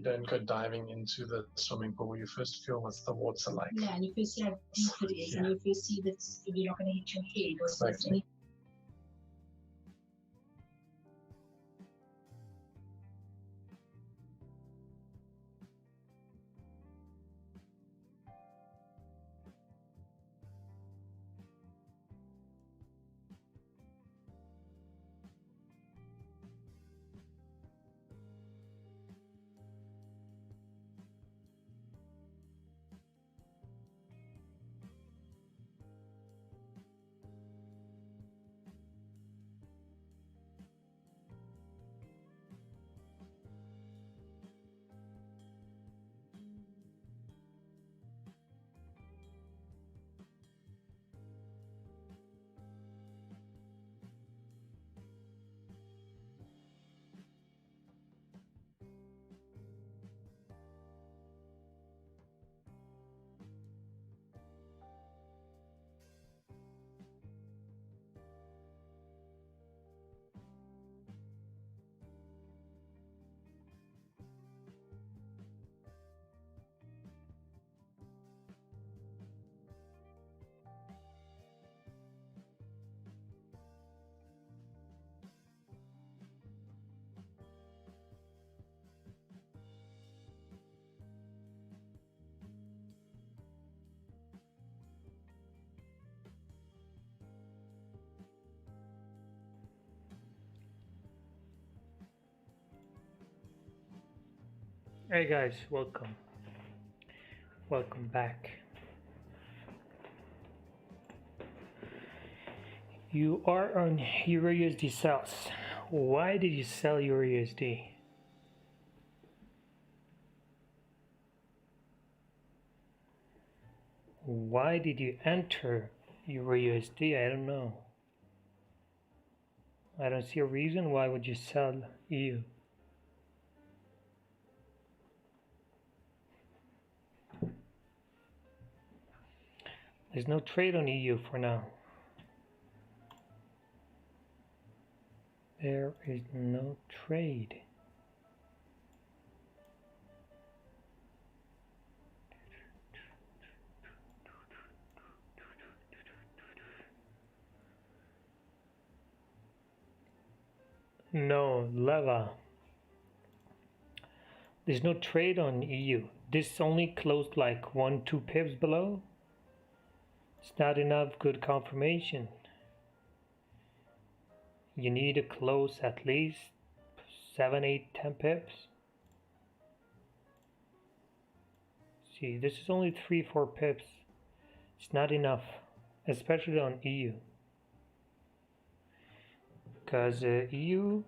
don't go diving into the swimming pool. You first feel what's the water like. Yeah, and you first see how deep it is, Yeah. and you first see that you're not going to hit your head or Exactly. Hey guys, welcome back. You are on EURUSD sales. Why did you sell EURUSD? Why did you enter EURUSD? I don't know. I don't see a reason why would you sell EU. There's no trade on EU for now. There is no trade. No, leva. There's no trade on EU. This only closed like 1-2 pips below. It's not enough good confirmation. You need to close at least 7, 8, 10 pips. See, this is only 3-4 pips. It's not enough, especially on EU. Because EU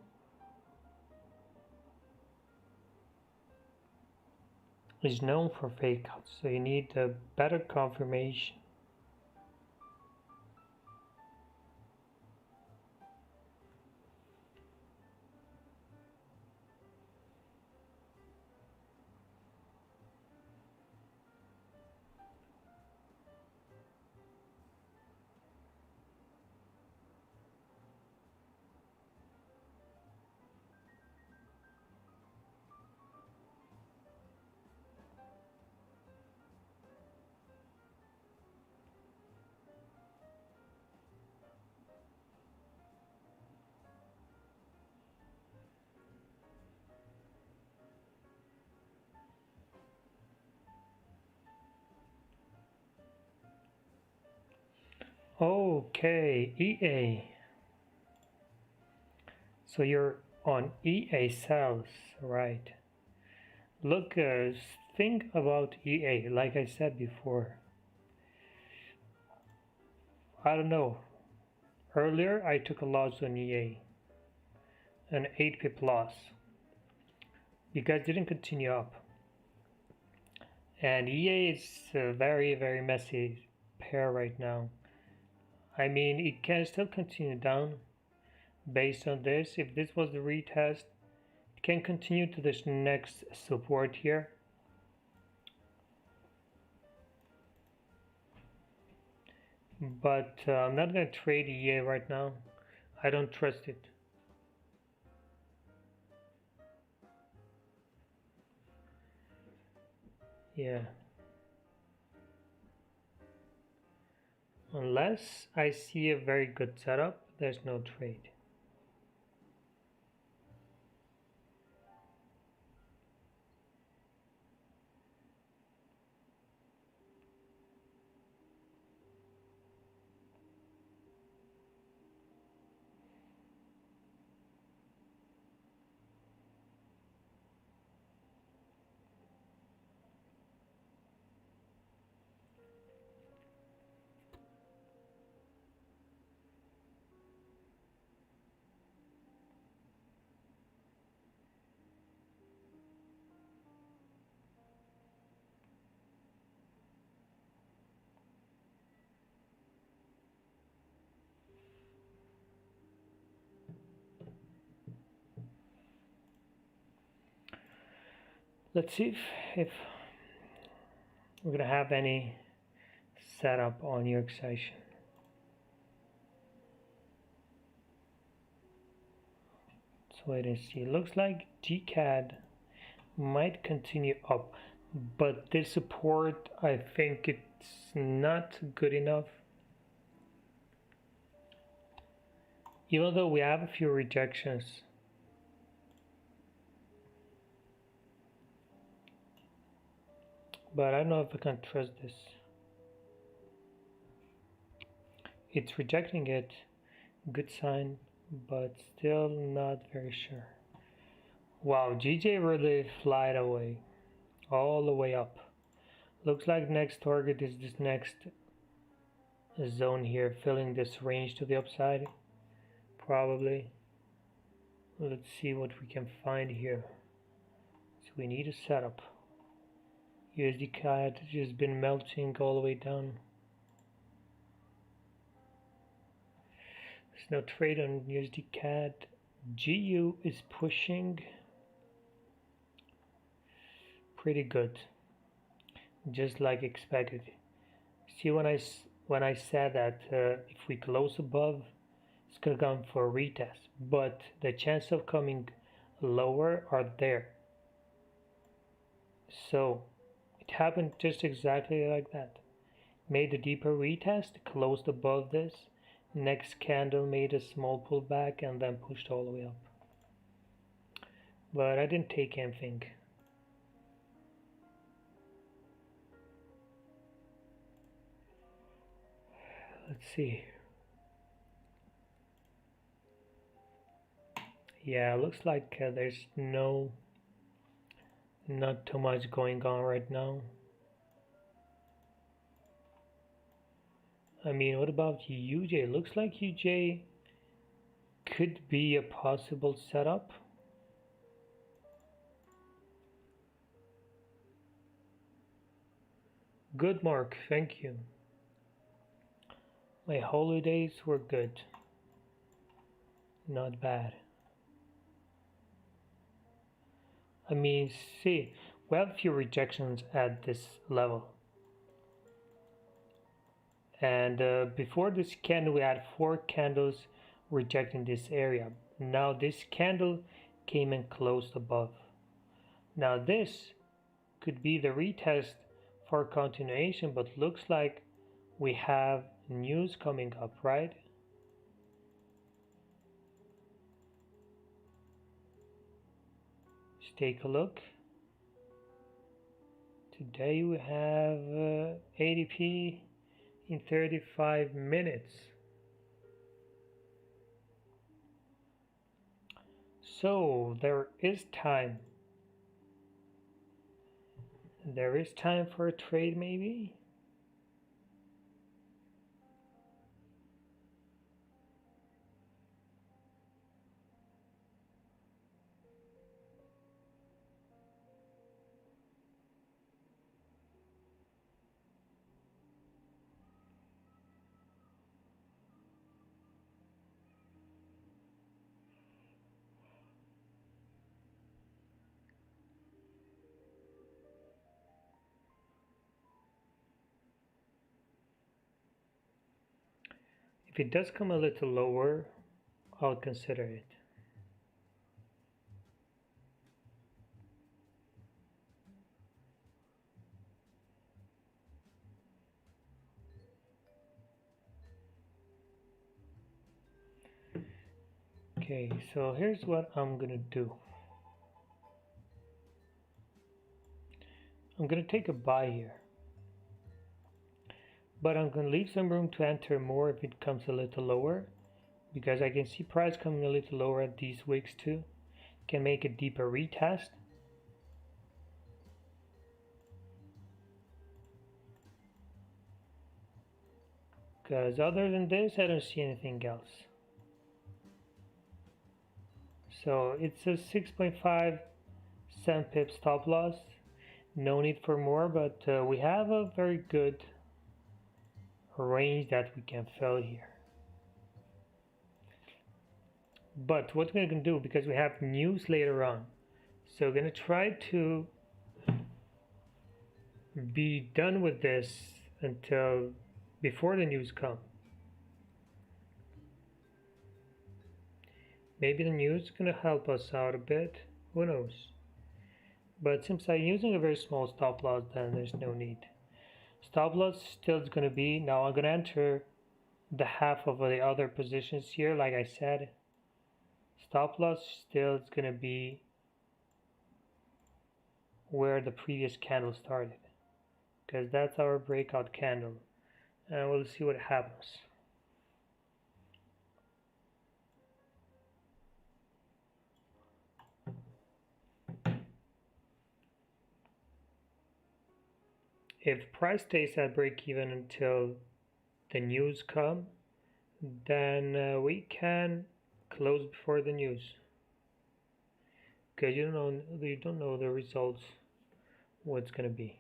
is known for fake outs, so you need a better confirmation. Okay, EA. So you're on EA sales, right? Look, think about EA, like I said before. I don't know. Earlier, I took a loss on EA, an 8 pip loss. You guys didn't continue up. And EA is a very, very messy pair right now. I mean, it can still continue down based on this. If this was the retest, it can continue to this next support here. But I'm not going to trade EA right now. I don't trust it. Yeah. Unless I see a very good setup, there's no trade. Let's see if we're gonna have any setup on your session. Let's wait and see. Looks like GCAD might continue up, but this support, I think it's not good enough. Even though we have a few rejections. But I don't know if I can trust this. It's rejecting it, good sign, but still not very sure. Wow, GJ really flied away, all the way up. Looks like next target is this next zone here, filling this range to the upside, probably. Let's see what we can find here. So we need a setup. USD CAD has just been melting all the way down. There's no trade on USD CAD. GU is pushing pretty good, just like expected. See, when I said that if we close above, it's gonna come for a retest, but the chance of coming lower are there. So it happened just exactly like that. Made a deeper retest, closed above this. Next candle made a small pullback and then pushed all the way up. But I didn't take anything. Let's see. Yeah, looks like there's not too much going on right now. I mean, what about UJ? Looks like UJ could be a possible setup. Good, Mark, thank you. My holidays were good. Not bad. I mean, see, we have a few rejections at this level. And before this candle, we had 4 candles rejecting this area. Now this candle came and closed above. Now this could be the retest for continuation, but looks like we have news coming up, right? Let's take a look. Today we have ADP in 35 minutes. So there is time. There is time for a trade maybe. If it does come a little lower, I'll consider it. Okay, so here's what I'm gonna do. I'm gonna take a buy here, but I'm gonna leave some room to enter more if it comes a little lower, because I can see price coming a little lower at these wicks too. Can make a deeper retest. Because other than this, I don't see anything else. So it's a 6.5 cent pip stop loss. No need for more, but we have a very good range that we can fill here. But what we're going to do, because we have news later on, so we're going to try to be done with this until before the news come. Maybe the news is going to help us out a bit, who knows. But since I'm using a very small stop loss, then there's no need. Stop loss still is going to be, now I'm going to enter the half of the other positions here, like I said. Stop loss still is going to be where the previous candle started, because that's our breakout candle, and we'll see what happens. If price stays at break even until the news come, then we can close before the news, because you don't know the results, what's gonna be.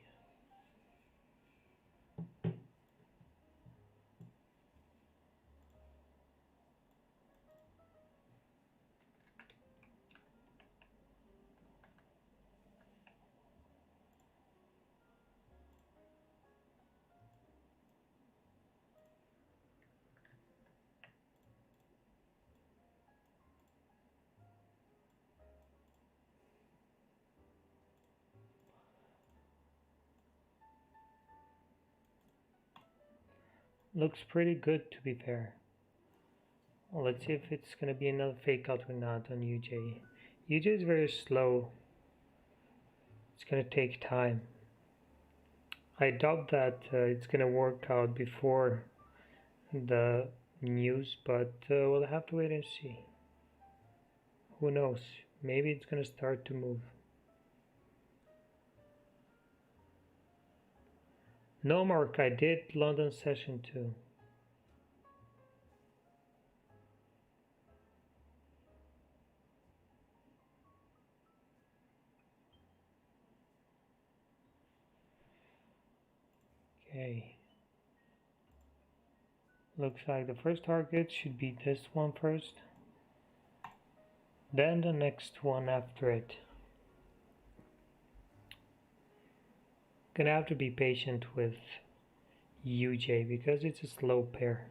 Looks pretty good, to be fair. Well, let's see if it's gonna be another fake out or not on UJ. UJ is very slow. It's gonna take time. I doubt that it's gonna work out before the news, but we'll have to wait and see. Who knows? Maybe it's gonna start to move. No, Mark, I did London session too. Okay. Looks like the first target should be this one first, then the next one after it. Gonna have to be patient with UJ because it's a slow pair.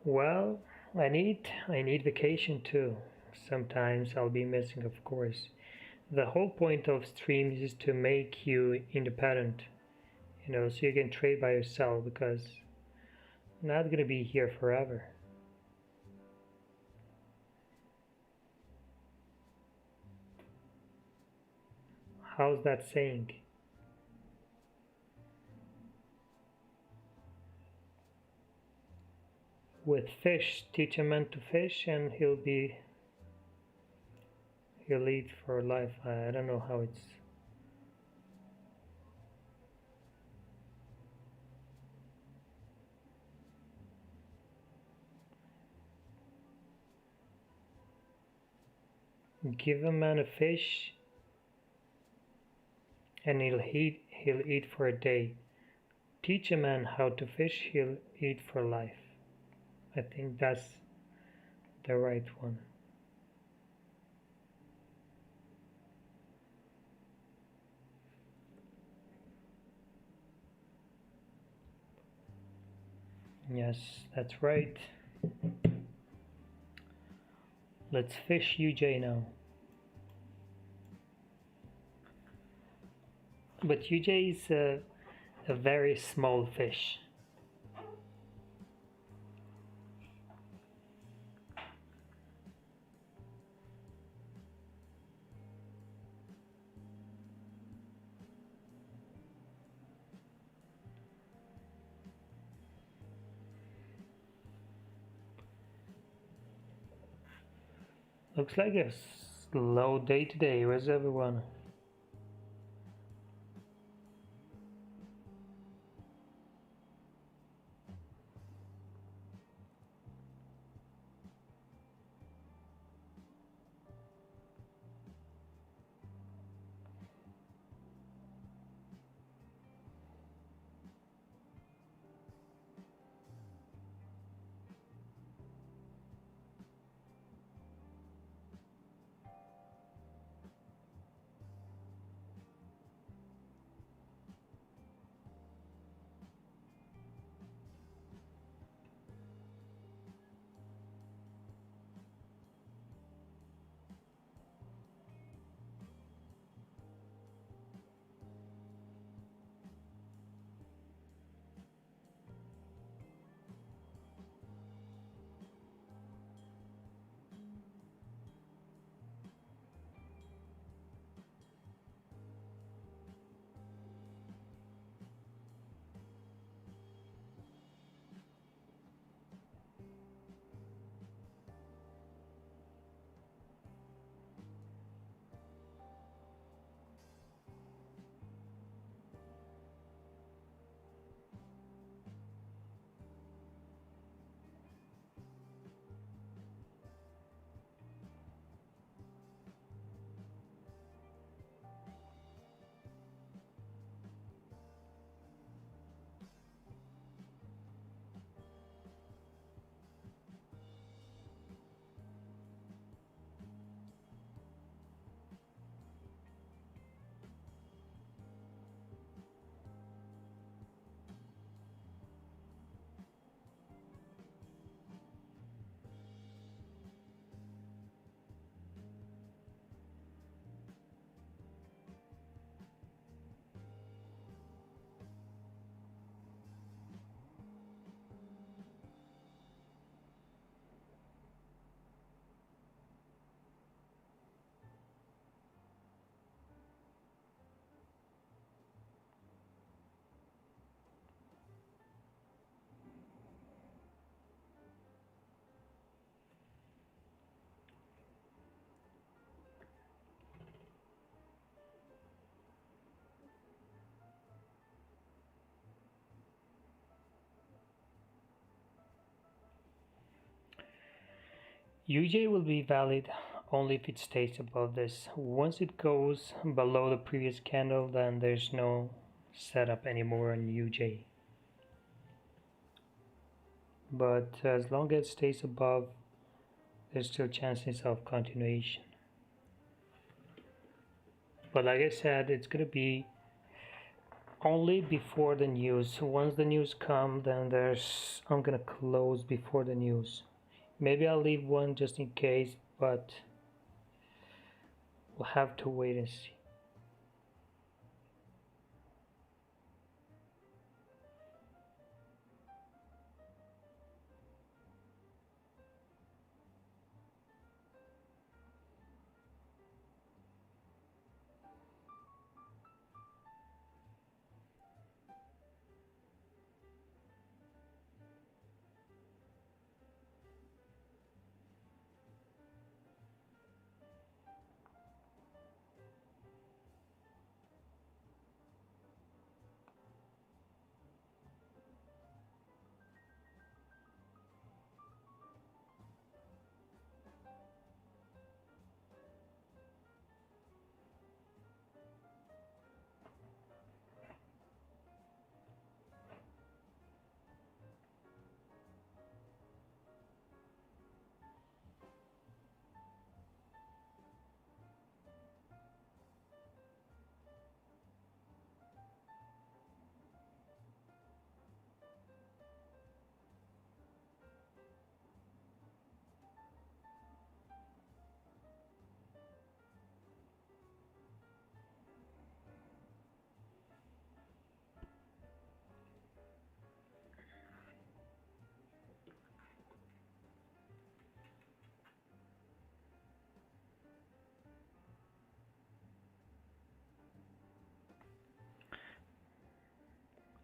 Well, I need vacation too. Sometimes I'll be missing, of course. The whole point of streams is to make you independent, so you can trade by yourself, because I'm not gonna be here forever. How's that saying? with fish. Teach a man to fish and he'll eat for life. I don't know how it's. Give a man a fish and he'll eat for a day. Teach a man how to fish, he'll eat for life. I think that's the right one. Yes, that's right. Let's fish UJ now. But UJ is a very small fish. Looks like a slow day today. Where's everyone? UJ will be valid only if it stays above this. Once it goes below the previous candle, then there's no setup anymore on UJ. But as long as it stays above, there's still chances of continuation. But like I said, it's gonna be only before the news. Once the news come, then I'm gonna close before the news. Maybe I'll leave one just in case, but we'll have to wait and see.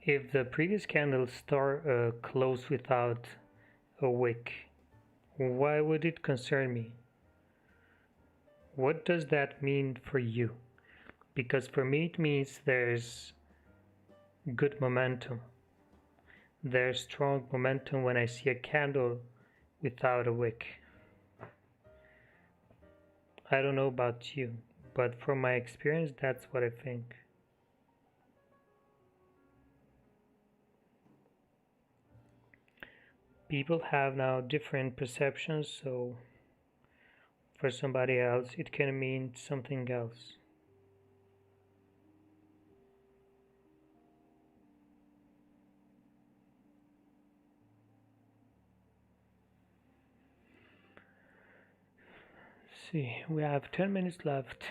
If the previous candle closed without a wick, why would it concern me? What does that mean for you? Because for me it means there's good momentum. There's strong momentum when I see a candle without a wick. I don't know about you, but from my experience, that's what I think. People have now different perceptions, so for somebody else, it can mean something else. See, we have 10 minutes left,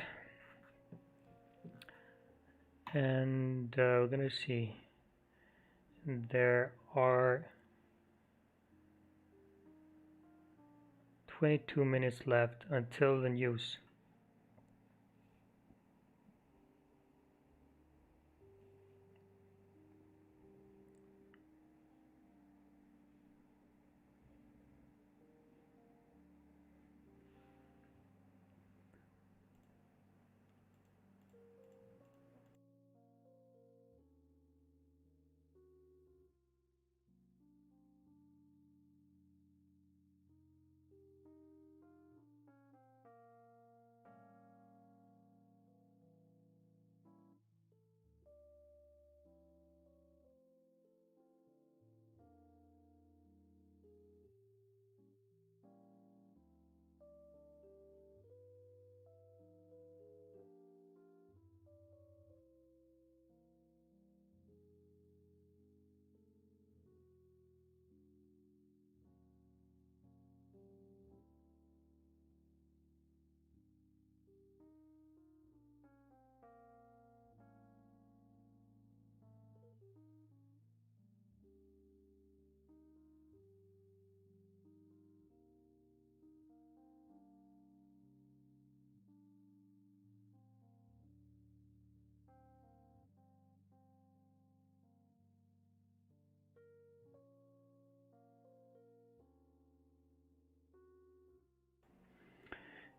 and we're gonna see. There are 22 minutes left until the news.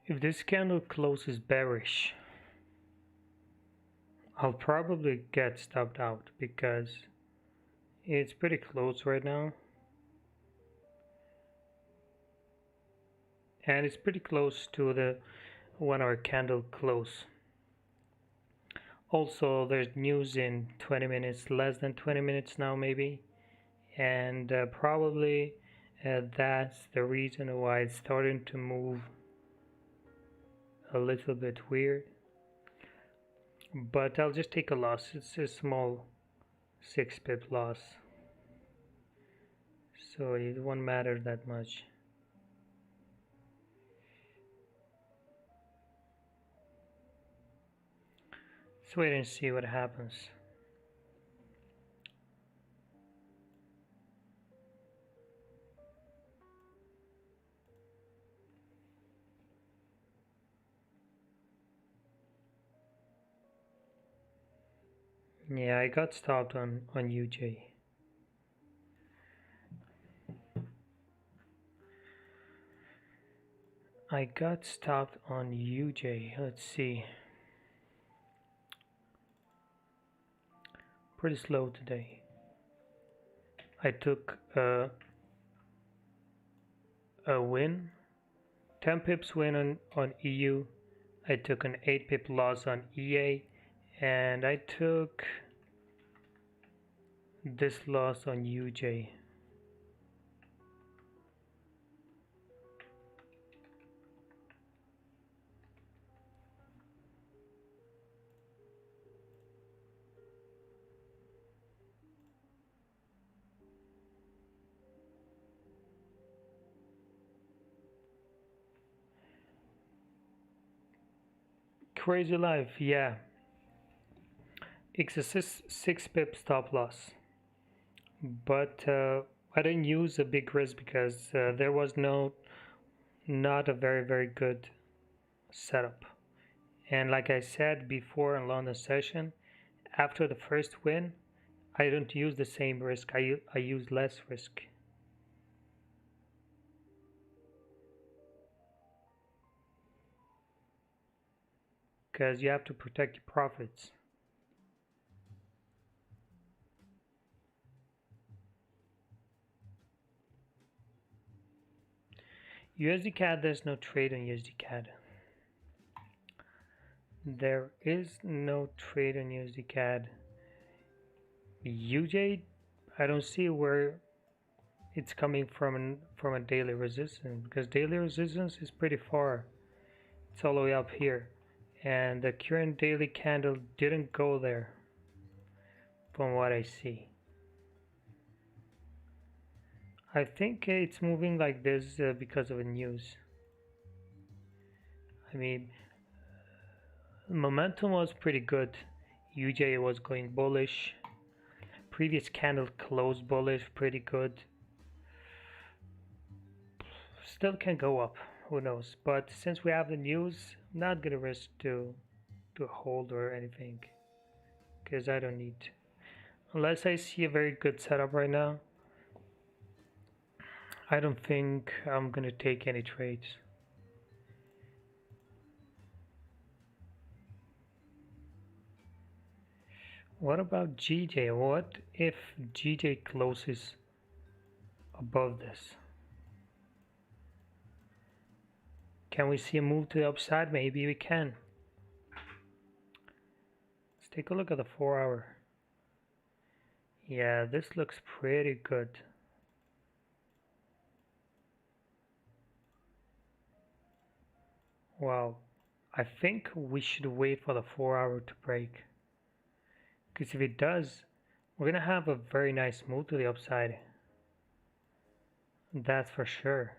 If this candle closes bearish, I'll probably get stopped out because it's pretty close right now. And it's pretty close to the 1 hour candle close. Also, there's news in 20 minutes, less than 20 minutes now maybe. And probably that's the reason why it's starting to move a little bit weird. But I'll just take a loss. It's a small 6 pip loss, so it won't matter that much. Let's wait and see what happens. Yeah, I got stopped on UJ. I got stopped on UJ. Let's see. Pretty slow today. I took a win, 10 pips win on EU. I took an 8 pip loss on EA, and I took this loss on UJ. Crazy life, yeah. It's a 6 pip stop loss, but I didn't use a big risk because there was not a very good setup. And like I said before in London session, after the first win, I don't use the same risk. I use less risk. Because you have to protect your profits. USD CAD, there's no trade on USD CAD. There is no trade on USD CAD. UJ, I don't see where it's coming from a daily resistance, because daily resistance is pretty far. It's all the way up here, and the current daily candle didn't go there from what I see. I think it's moving like this because of the news. I mean, momentum was pretty good. UJ was going bullish. Previous candle closed bullish, pretty good. Still can go up, who knows? But since we have the news, I'm not gonna risk to hold or anything, because I don't need to. Unless I see a very good setup right now, I don't think I'm gonna take any trades. What about GJ? What if GJ closes above this? Can we see a move to the upside? Maybe we can. Let's take a look at the 4-hour. Yeah, this looks pretty good. Wow, I think we should wait for the 4-hour to break. Because if it does, we're gonna have a very nice move to the upside. That's for sure.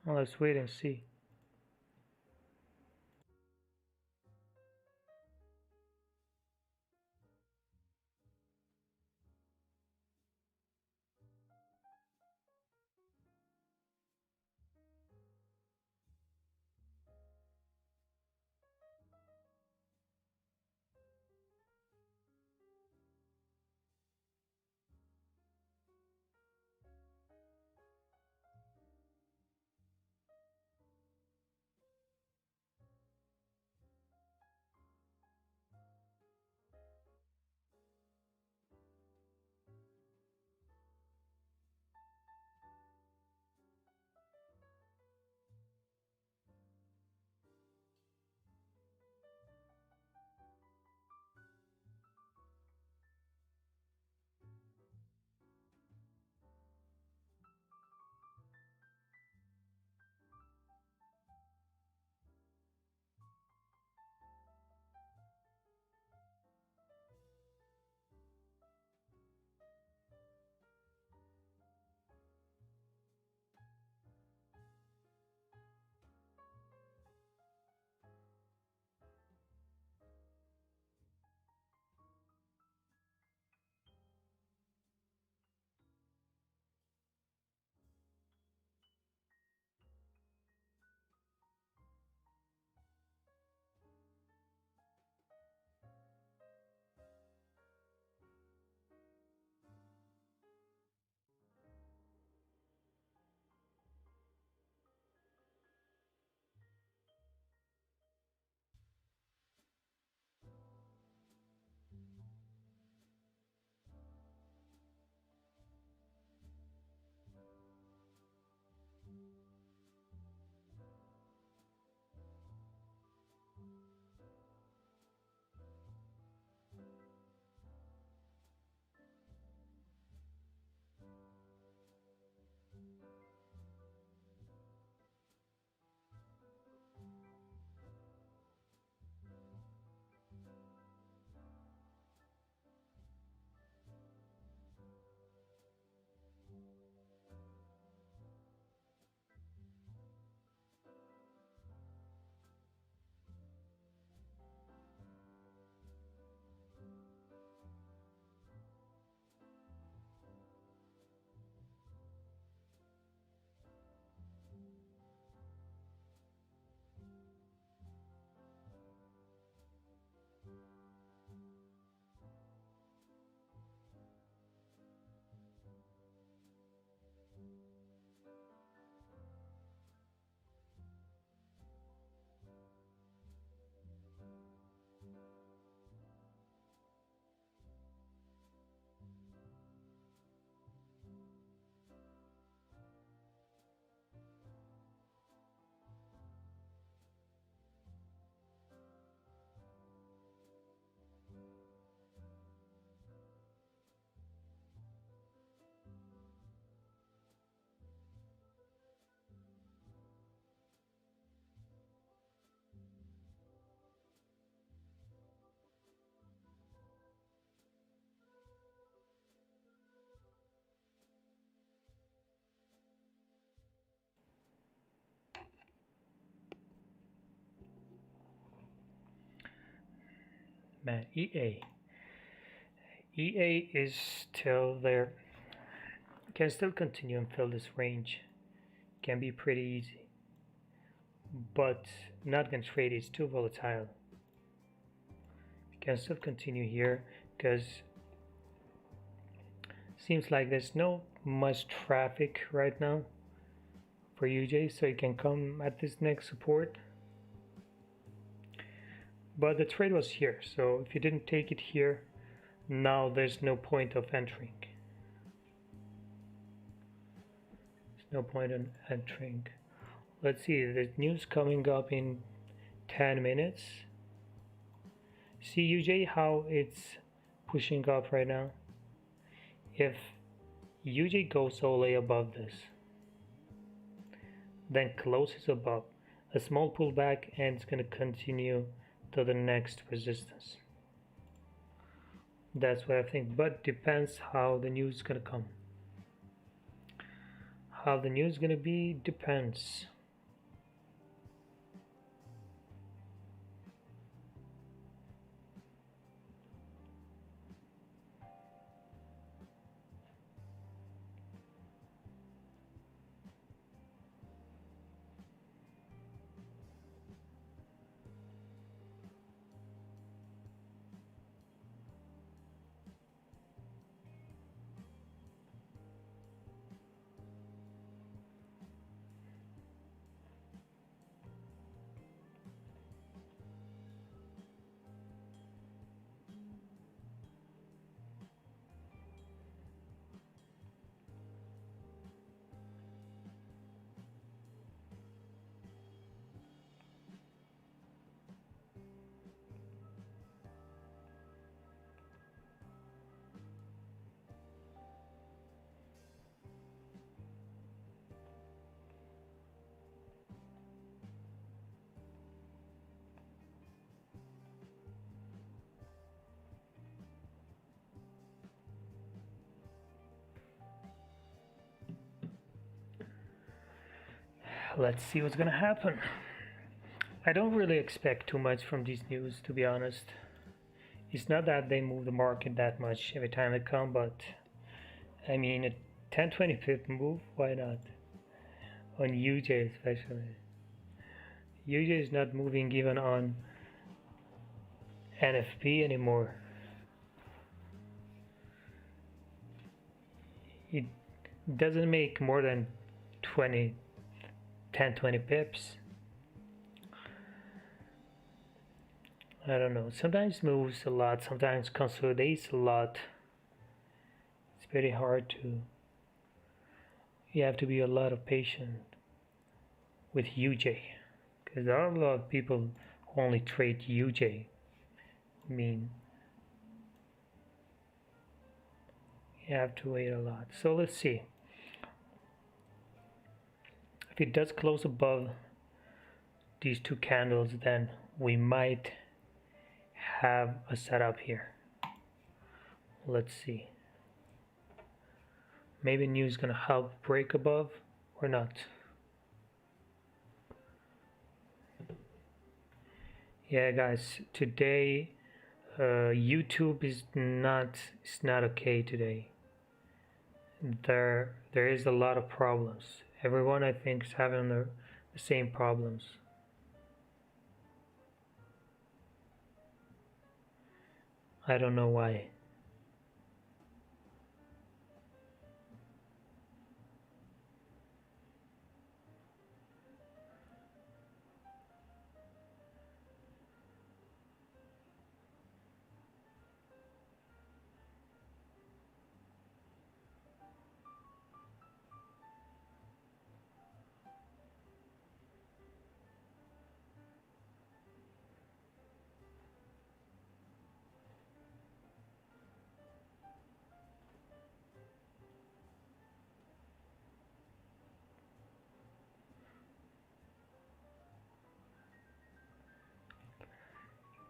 Well, let's wait and see. Man, EA is still there. Can still continue and fill this range. Can be pretty easy, but not gonna trade. It's too volatile. Can still continue here because seems like there's no much traffic right now for UJ, so you can come at this next support. But the trade was here, so if you didn't take it here, now there's no point of entering. There's no point in entering. Let's see, the news coming up in 10 minutes. See UJ how it's pushing up right now. If UJ goes all the way above this, then closes above, a small pullback, and it's going to continue to the next resistance. That's what I think, but depends how the news is going to come. How the news is going to be depends. Let's see what's gonna happen. I don't really expect too much from these news, to be honest. It's not that they move the market that much every time they come, but I mean, a 10-20 pip move, why not? On UJ especially. UJ is not moving even on NFP anymore. It doesn't make more than 10-20 pips. I don't know, sometimes moves a lot, sometimes consolidates a lot. It's very hard to, you have to be a lot of patient with UJ, because there are a lot of people who only trade UJ. I mean, you have to wait a lot. So let's see. If it does close above these two candles, then we might have a setup here. Let's see. Maybe news is gonna help break above or not. Yeah, guys, today YouTube is not okay today. There is a lot of problems. Everyone, I think, is having the same problems. I don't know why.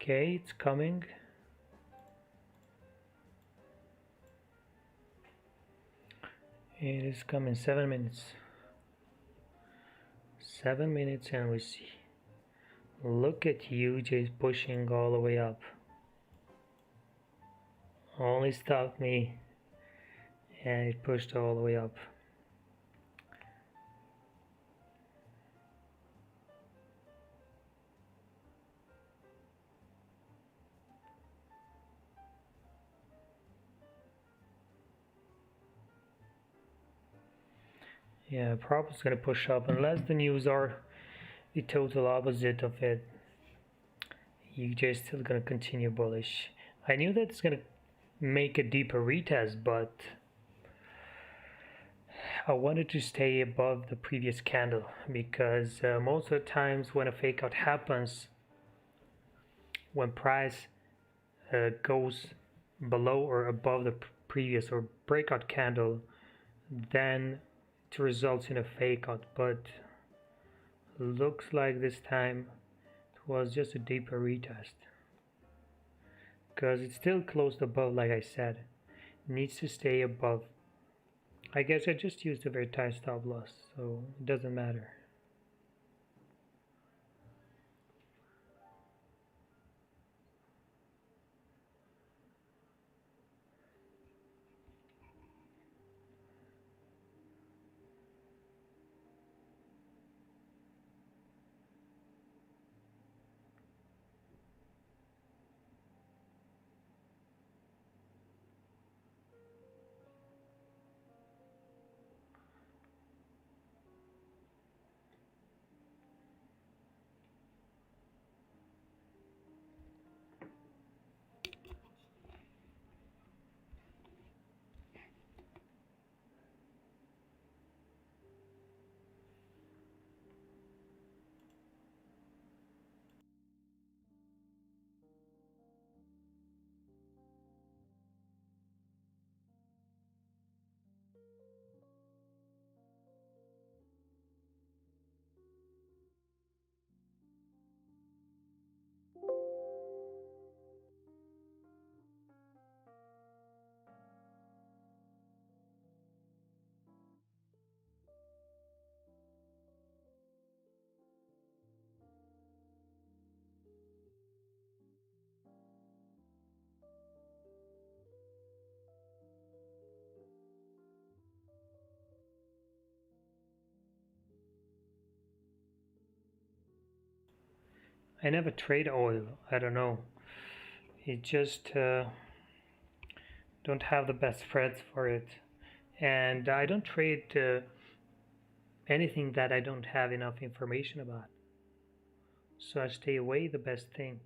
Okay, it's coming. It is coming. 7 minutes. 7 minutes and we see. Look at UJ pushing all the way up. only stopped me and it pushed all the way up. Yeah, probably it's gonna push up unless the news are the total opposite of it. You just still gonna continue bullish. I knew that it's gonna make a deeper retest, but I wanted to stay above the previous candle because most of the times when a fake out happens, when price goes below or above the previous or breakout candle, then it results in a fake out. But looks like this time it was just a deeper retest because it's still closed above. Like I said, it needs to stay above. I guess I just used a very tight stop loss, so it doesn't matter. I never trade oil. I don't know. It just don't have the best spreads for it, and I don't trade anything that I don't have enough information about. So I stay away the best thing.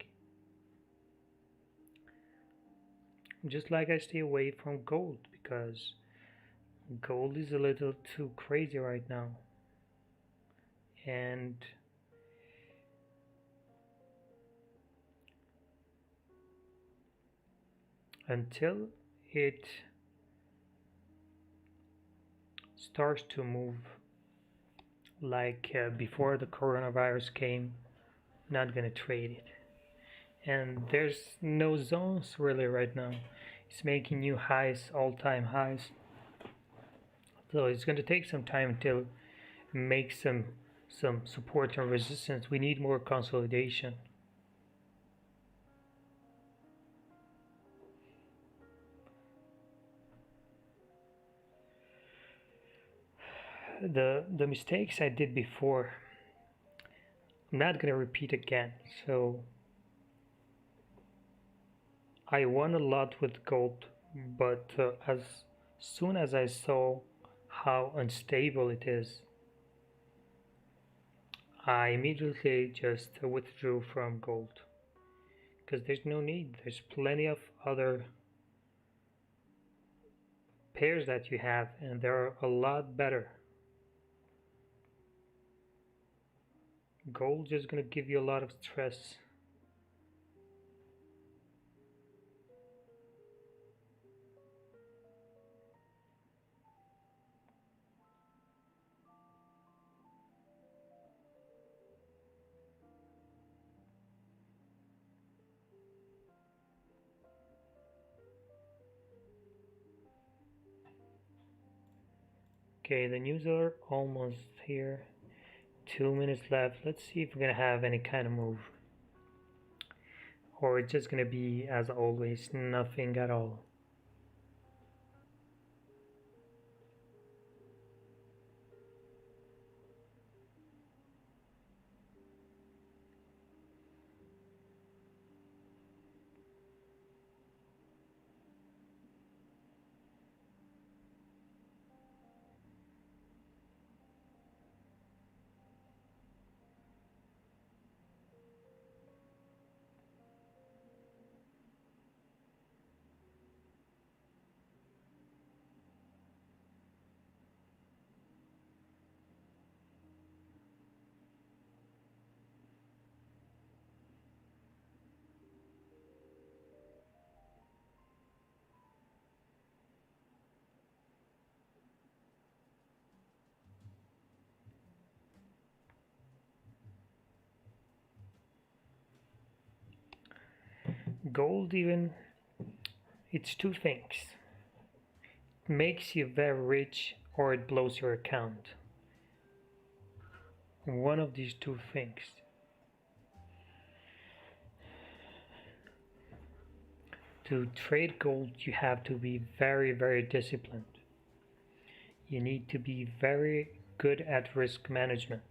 Just like I stay away from gold because gold is a little too crazy right now, and until it starts to move like before the coronavirus came, I'm not gonna trade it. And there's no zones really right now. It's making new highs, all-time highs. So it's gonna take some time until it makes some support and resistance. We need more consolidation. The mistakes I did before, I'm not gonna repeat again. So I won a lot with gold, but as soon as I saw how unstable it is, I immediately just withdrew from gold because there's no need. There's plenty of other pairs that you have, and they're a lot better. Gold is gonna give you a lot of stress. Okay, the news are almost here. 2 minutes left. Let's see if we're gonna have any kind of move. Or it's just gonna be, as always, nothing at all. Gold, even, it's two things. It makes you very rich or it blows your account. One of these two things. To trade gold, you have to be very, very disciplined. You need to be very good at risk management.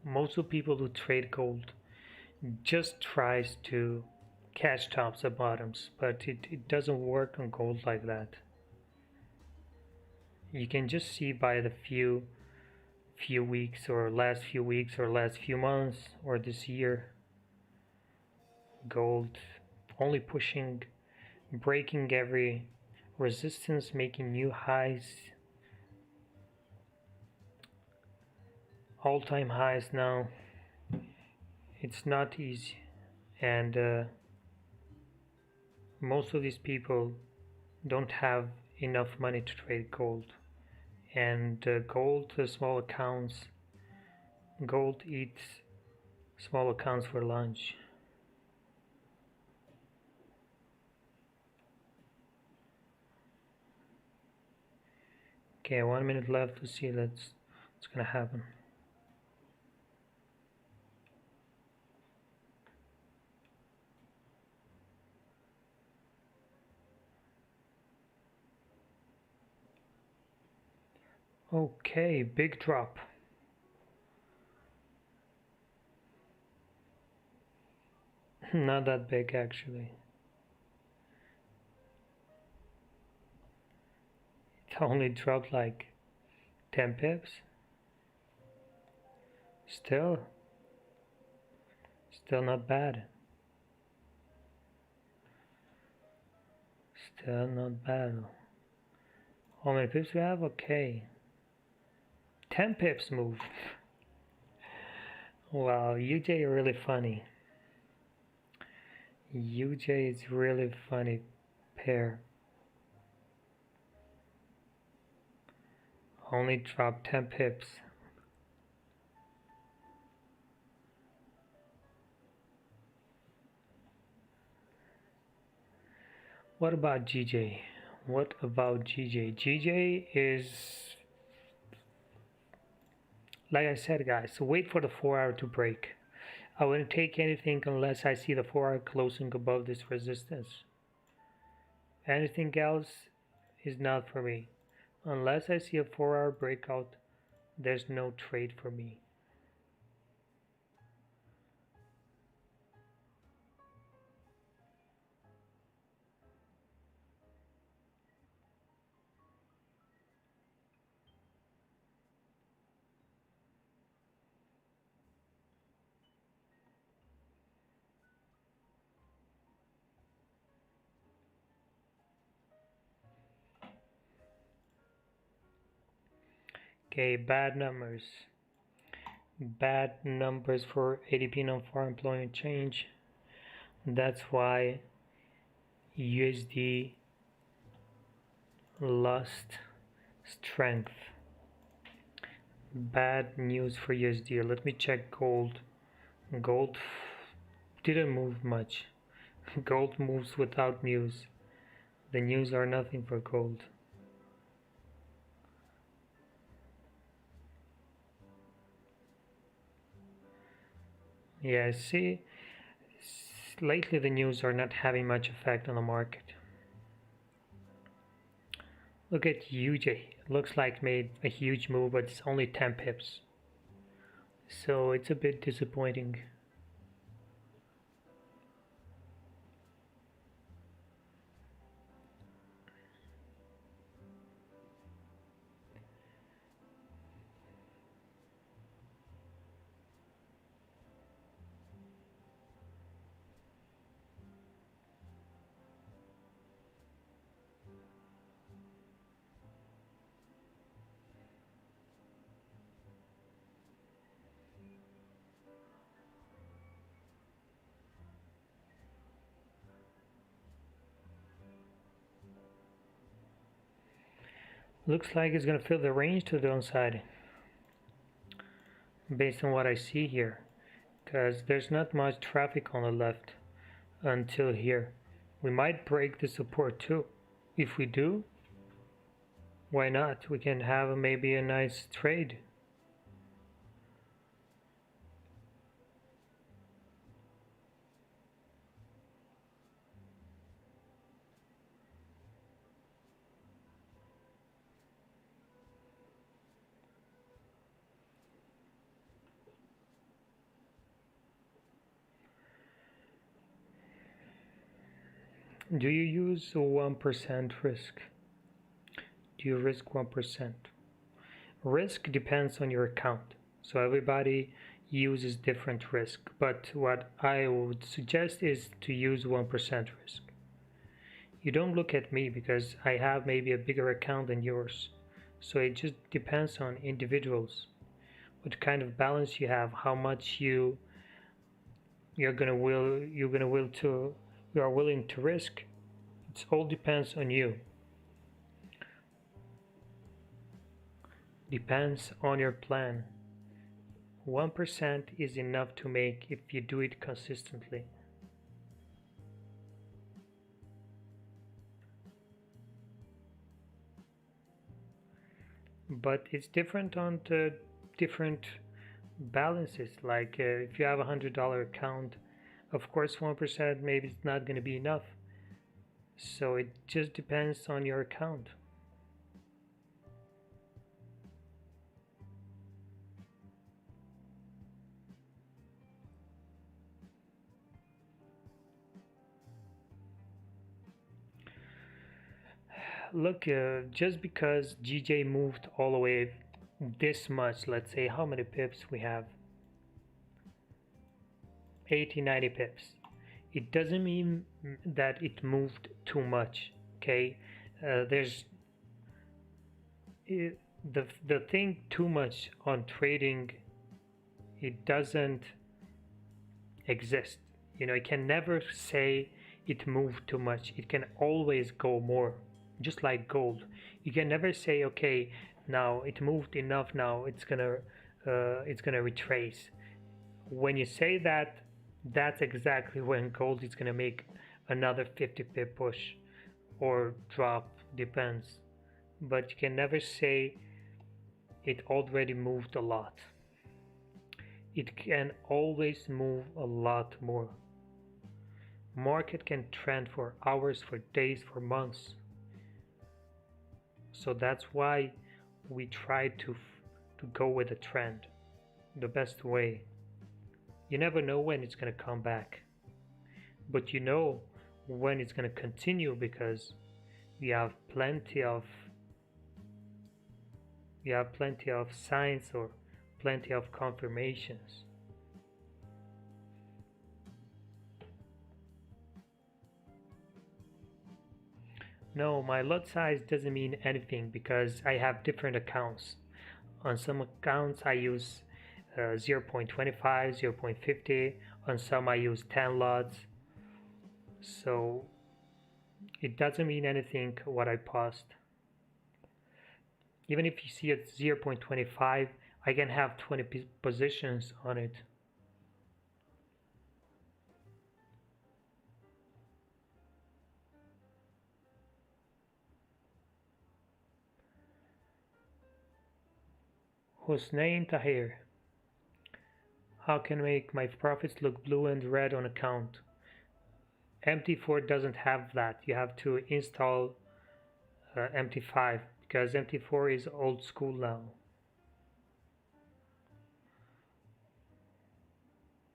Most of the people who trade gold just tries to catch tops and bottoms, but it doesn't work on gold like that. You can just see by the few weeks or last few weeks or last few months or this year, gold only pushing, breaking every resistance, making new highs, all-time highs now. It's not easy, and most of these people don't have enough money to trade gold, and gold small accounts, gold eats small accounts for lunch. Okay, 1 minute left to see what's gonna happen. Okay, big drop. Not that big actually. It only dropped like 10 pips. Still not bad. Still not bad. How many pips we have? Okay. 10 pips move. Wow, UJ really funny. UJ is really funny pair. Only dropped 10 pips. What about GJ? What about GJ? GJ is, like I said, guys, wait for the 4-hour to break. I wouldn't take anything unless I see the 4-hour closing above this resistance. Anything else is not for me. Unless I see a 4-hour breakout, there's no trade for me. Okay, bad numbers. Bad numbers for ADP non-farm employment change. That's why USD lost strength. Bad news for USD. Let me check gold. Gold didn't move much. Gold moves without news. The news are nothing for gold. Yeah, see, lately the news are not having much effect on the market. Look at UJ. Looks like made a huge move, but it's only 10 pips. So it's a bit disappointing. Looks like it's gonna fill the range to the downside. based on what I see here, because there's not much traffic on the left until here. We might break the support too. If we do, why not? We can have maybe a nice trade. Do you use 1% risk? Do you risk 1%? Risk depends on your account. So everybody uses different risk, but what I would suggest is to use 1% risk. You don't look at me because I have maybe a bigger account than yours. So it just depends on individuals. What kind of balance you have, how much you are willing to risk. It all depends on you. Depends on your plan. 1% is enough to make if you do it consistently. But it's different on the different balances. Like if you have $100 account, of course 1% maybe it's not going to be enough. So it just depends on your account. Look, just because GJ moved all the way this much, let's say how many pips we have? 80, 90 pips. It doesn't mean that it moved too much, okay? There's the thing too much on trading, it doesn't exist. You know, you can never say it moved too much. It can always go more, just like gold. You can never say, okay, now it moved enough, now it's gonna retrace. When you say that, that's exactly when gold is gonna make another 50 pip push or drop, depends. But you can never say it already moved a lot. It can always move a lot more. Market can trend for hours, for days, for months. So that's why we try to go with a trend the best way. You never know when it's going to come back, but you know when it's going to continue because we have plenty of signs or plenty of confirmations. No, my lot size doesn't mean anything because I have different accounts. On some accounts I use 0.25, 0.50. On some I use 10 lots. So it doesn't mean anything what I post. Even if you see it 0.25, I can have 20 positions on it. Hossein Tahir. How can I make my profits look blue and red on account? MT4 doesn't have that. You have to install MT5 because MT4 is old school now.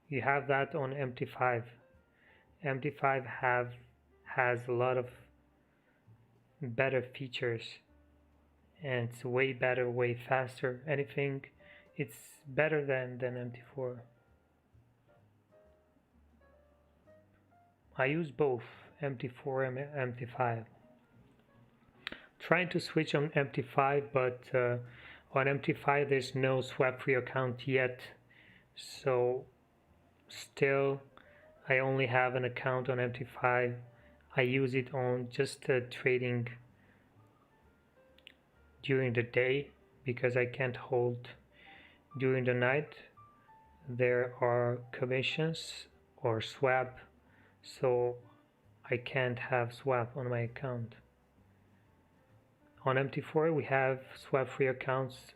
You have that on MT5. MT5 has a lot of better features and it's way better, way faster. Anything, it's better than MT4. I use both MT4 and MT5. Trying to switch on MT5, but on MT5 there's no swap free account yet, so still I only have an account on MT5. I use it on just trading during the day because I can't hold during the night there are commissions or swap, so I can't have swap on my account. On MT4 we have swap free accounts.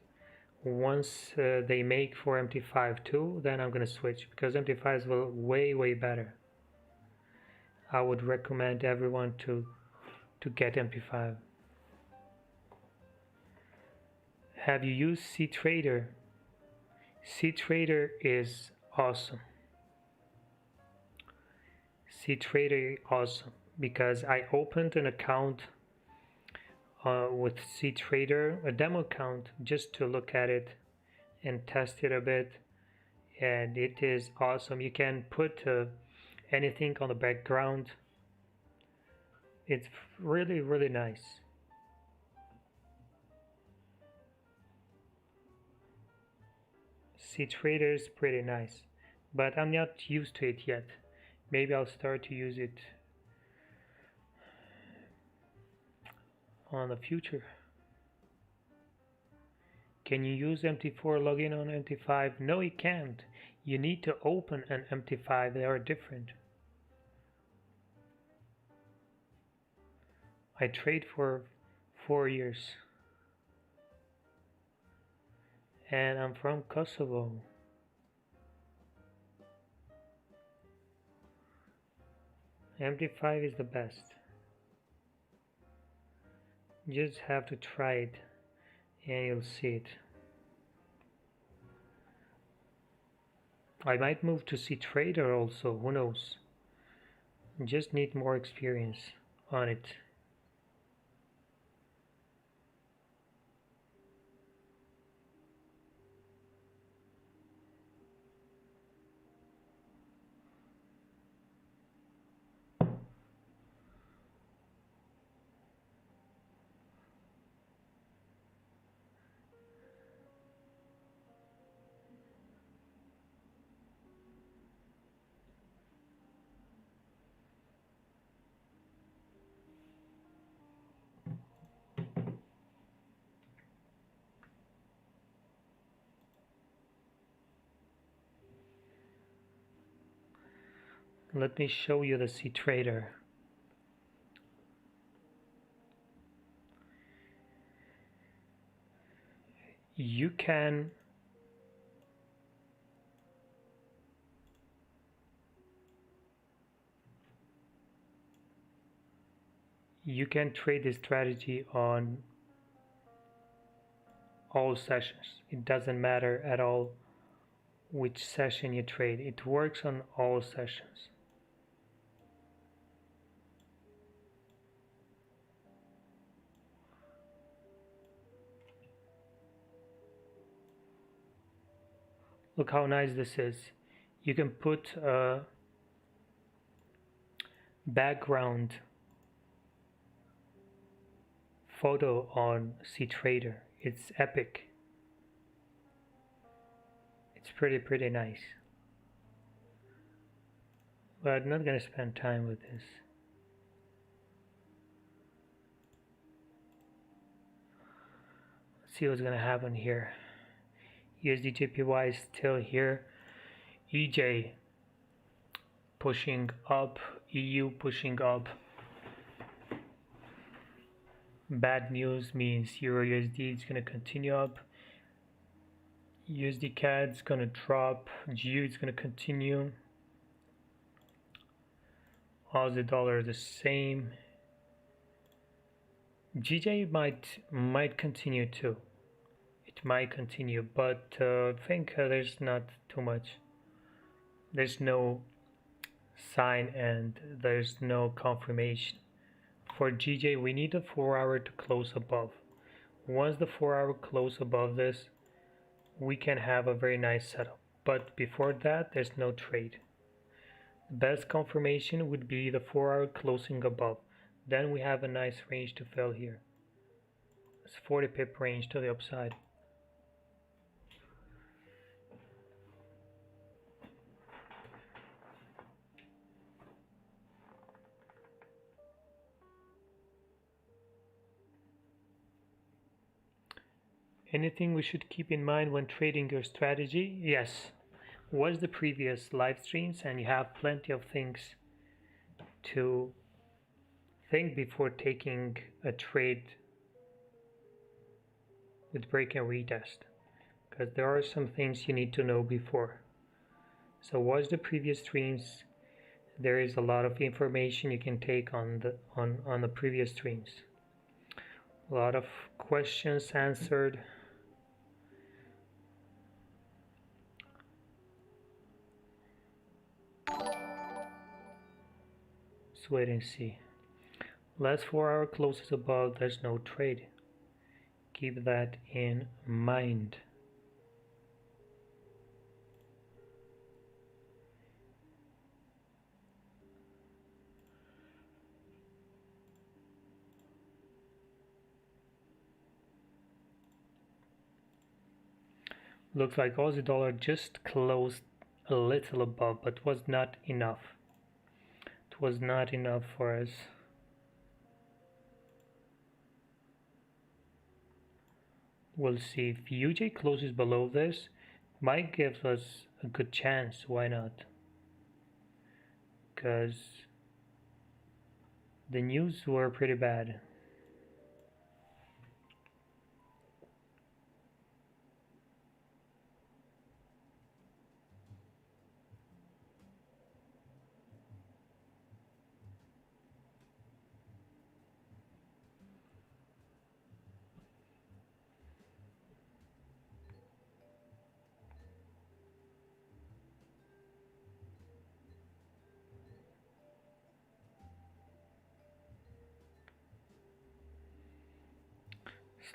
Once they make for MT5 too, then I'm gonna switch because MT5 is way better. I would recommend everyone to get MT5. Have you used CTrader? CTrader is awesome. CTrader awesome because I opened an account with CTrader, a demo account, just to look at it and test it a bit, and it is awesome. You can put anything on the background. It's really nice. CTrader is pretty nice, but I'm not used to it yet. Maybe I'll start to use it on the future. Can you use MT4 login on MT5? No, you can't. You need to open an MT5. They are different. I trade for 4 years. And I'm from Kosovo. MT5 is the best. You just have to try it and you'll see it. I might move to CTrader also, who knows. Just need more experience on it. Let me show you the CTrader. You can trade this strategy on all sessions. It doesn't matter at all which session you trade. It works on all sessions. Look how nice this is. You can put a background photo on CTrader. It's epic. It's pretty nice. But I'm not gonna spend time with this. Let's see what's gonna happen here. USD JPY is still here. EJ pushing up, EU pushing up. Bad news means Euro USD is gonna continue up. USD CAD is gonna drop. GU is gonna continue. Aussie dollar the same. GJ might continue too. It might continue, but I think there's not too much. There's no sign and there's no confirmation. For GJ, we need the 4 hour to close above. Once the 4 hour close above this, we can have a very nice setup. But before that, there's no trade. The best confirmation would be the 4 hour closing above. Then we have a nice range to fill here. It's 40 pip range to the upside. Anything we should keep in mind when trading your strategy? Yes, watch the previous live streams and you have plenty of things to think before taking a trade with break and retest, because there are some things you need to know before. So watch the previous streams. There is a lot of information you can take on the previous streams. A lot of questions answered. Let's wait and see. Last 4-hour closes above, there's no trade. Keep that in mind. Looks like Aussie dollar just closed a little above, but was not enough. It was not enough for us. We'll see if UJ closes below this. Might give us a good chance. Why not? Because the news were pretty bad.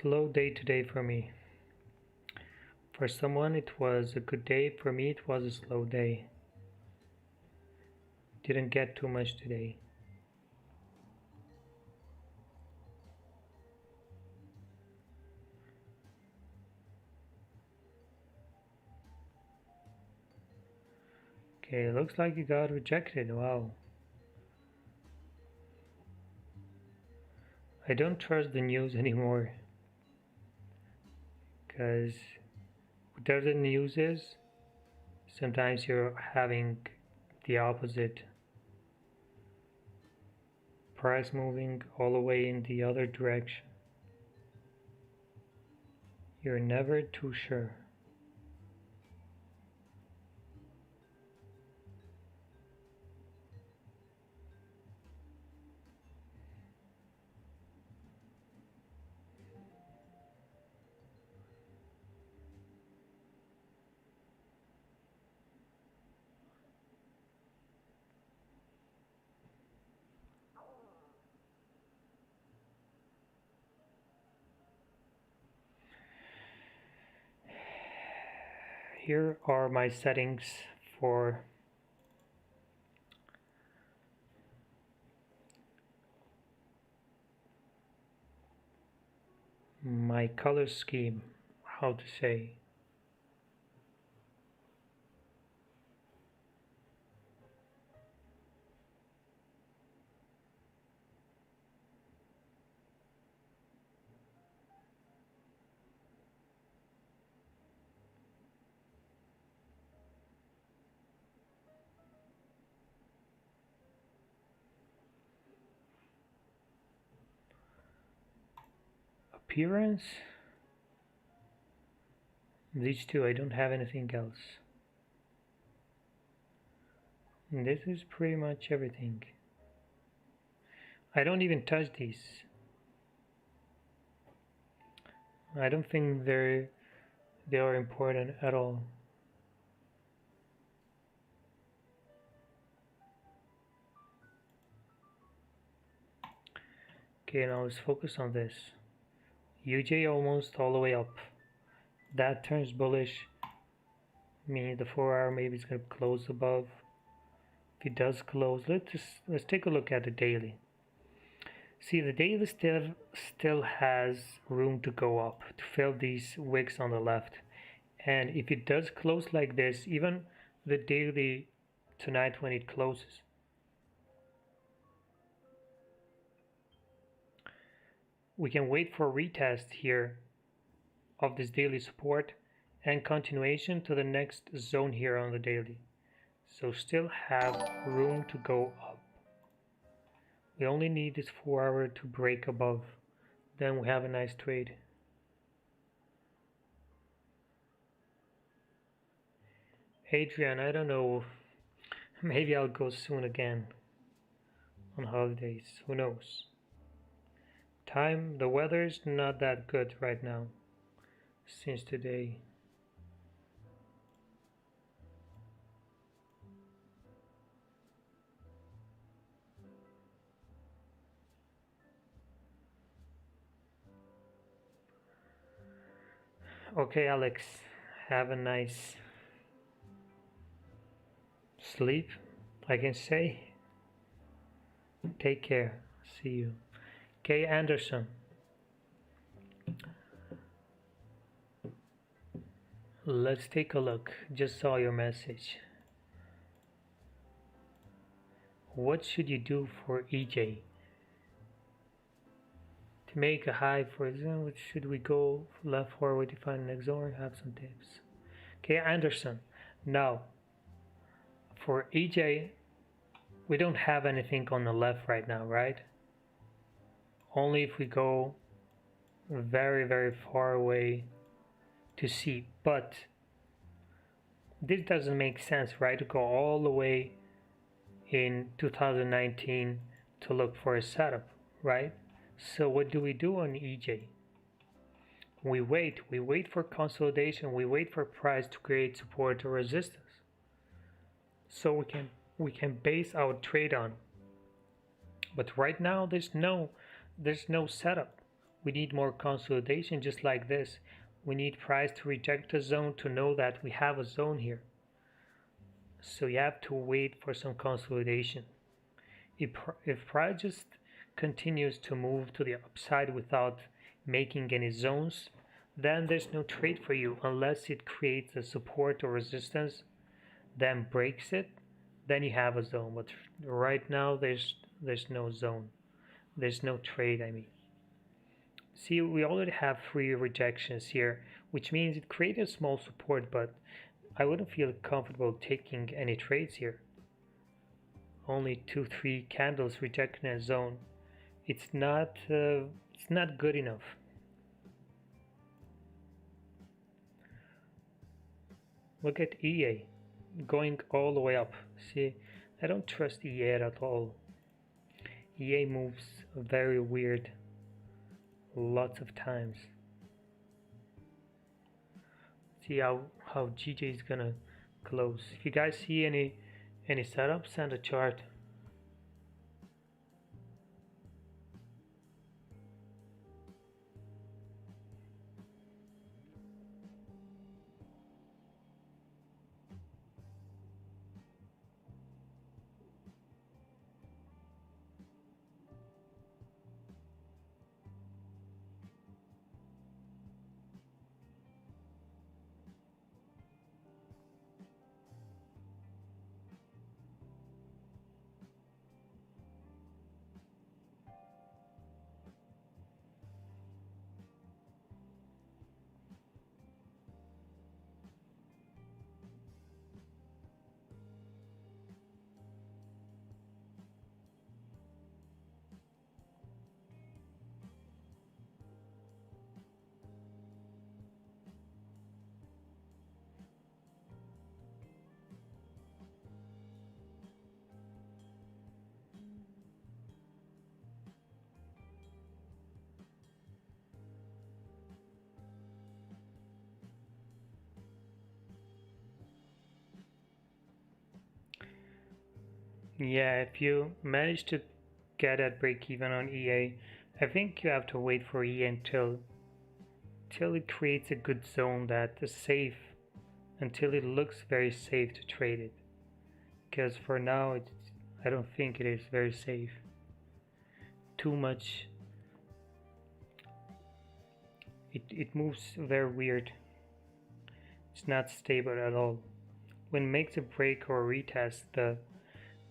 Slow day today for me. For someone it was a good day, for me it was a slow day. Didn't get too much today. Okay, looks like you got rejected. Wow. I don't trust the news anymore. Because whatever the news is, sometimes you're having the opposite. Price moving all the way in the other direction. You're never too sure. Here are my settings for my color scheme, how to say. Appearance, these two, I don't have anything else. And this is pretty much everything. I don't even touch these. I don't think they are important at all. Okay, now let's focus on this. UJ almost all the way up. That turns bullish, meaning the 4-hour maybe is going to close above. If it does close, let's take a look at the daily. See, the daily still has room to go up to fill these wicks on the left. And if it does close like this, even the daily tonight when it closes, we can wait for a retest here of this daily support and continuation to the next zone here on the daily. So still have room to go up. We only need this 4 hour to break above. Then we have a nice trade. Adrian, I don't know. Maybe I'll go soon again. On holidays, who knows? The weather's not that good right now. Since today. Okay, Alex, have a nice sleep, I can say. Take care. See you. Kay Anderson. Let's take a look. Just saw your message. What should you do for EJ? To make a high, for example, should we go left forward to find an next zone? Have some tips. Okay, Anderson. Now, for EJ, we don't have anything on the left right now, right? Only if we go very, very far away to see. But this doesn't make sense, right? To go all the way in 2019 to look for a setup, right? So what do we do on EJ? We wait for consolidation, we wait for price to create support or resistance. So we can base our trade on. But right now there's no setup. We need more consolidation just like this. We need price to reject a zone to know that we have a zone here. So you have to wait for some consolidation. If price just continues to move to the upside without making any zones, then there's no trade for you unless it creates a support or resistance, then breaks it, then you have a zone. But right now there's no zone. There's no trade, I mean. See, we already have 3 rejections here, which means it created a small support, but I wouldn't feel comfortable taking any trades here. Only 2-3 candles rejecting a zone. It's not good enough. Look at EA going all the way up. See, I don't trust EA at all. EA moves very weird lots of times. See how GJ is gonna close. If you guys see any setup, send a chart. Yeah, if you manage to get at break even on EA, I think you have to wait for EA until it creates a good zone that is safe, until it looks very safe to trade it. Because for now, I don't think it is very safe. Too much. It moves very weird. It's not stable at all. When it makes a break or a retest, the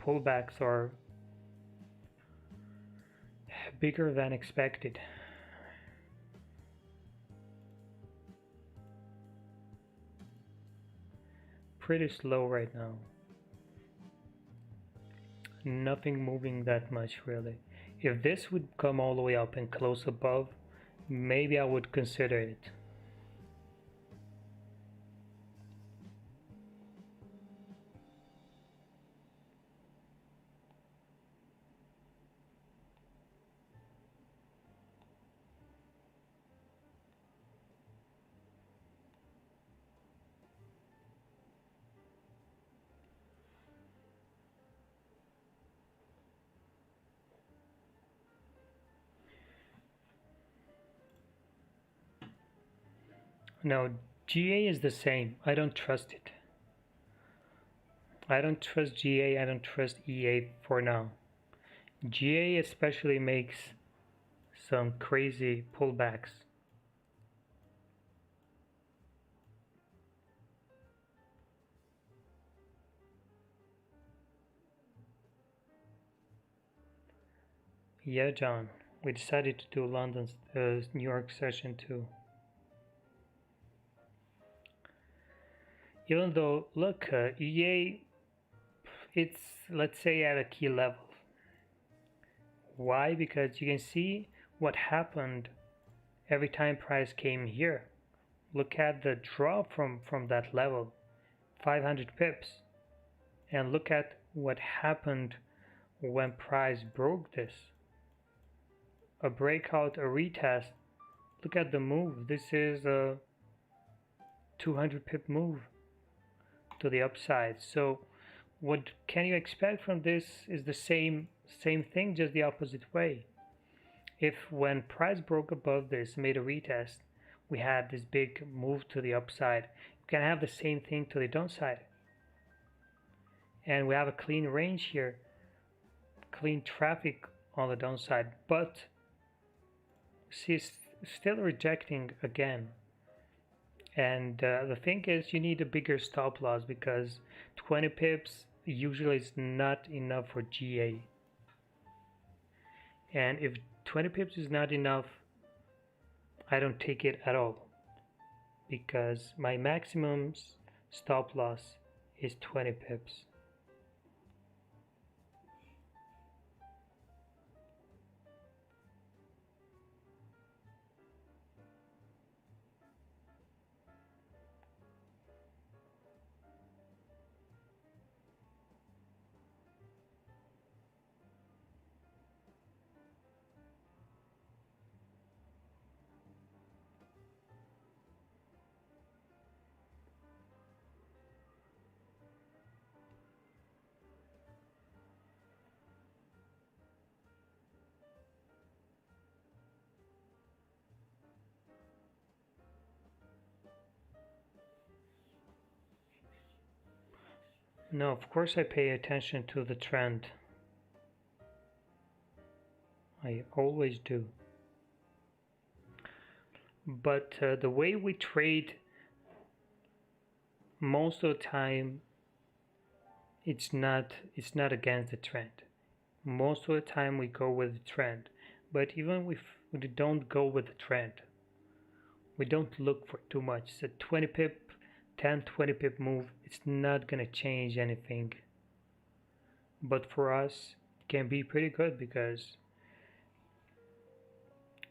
pullbacks are bigger than expected. pretty slow right now. Nothing moving that much really. If this would come all the way up and close above, maybe I would consider it. No, GA is the same. I don't trust it. I don't trust GA, I don't trust EA for now. GA especially makes some crazy pullbacks. Yeah, John, we decided to do London's New York session too. Even though, look, EA, it's, let's say, at a key level. Why? Because you can see what happened every time price came here. Look at the drop from that level, 500 pips. And look at what happened when price broke this. A breakout, a retest. Look at the move. This is a 200 pip move to the upside. So what can you expect from this is the same thing, just the opposite way. If when price broke above this, made a retest, we had this big move to the upside, you can have the same thing to the downside. And we have a clean range here, clean traffic on the downside, but see, still rejecting again. And the thing is, you need a bigger stop loss because 20 pips usually is not enough for GA. And if 20 pips is not enough, I don't take it at all because my maximum stop loss is 20 pips. No, of course I pay attention to the trend. I always do. But the way we trade most of the time, it's not against the trend. Most of the time we go with the trend. But even if we don't go with the trend, we don't look for too much. It's a 20 pip, 10, 20 pip move. It's not gonna change anything. But for us, it can be pretty good because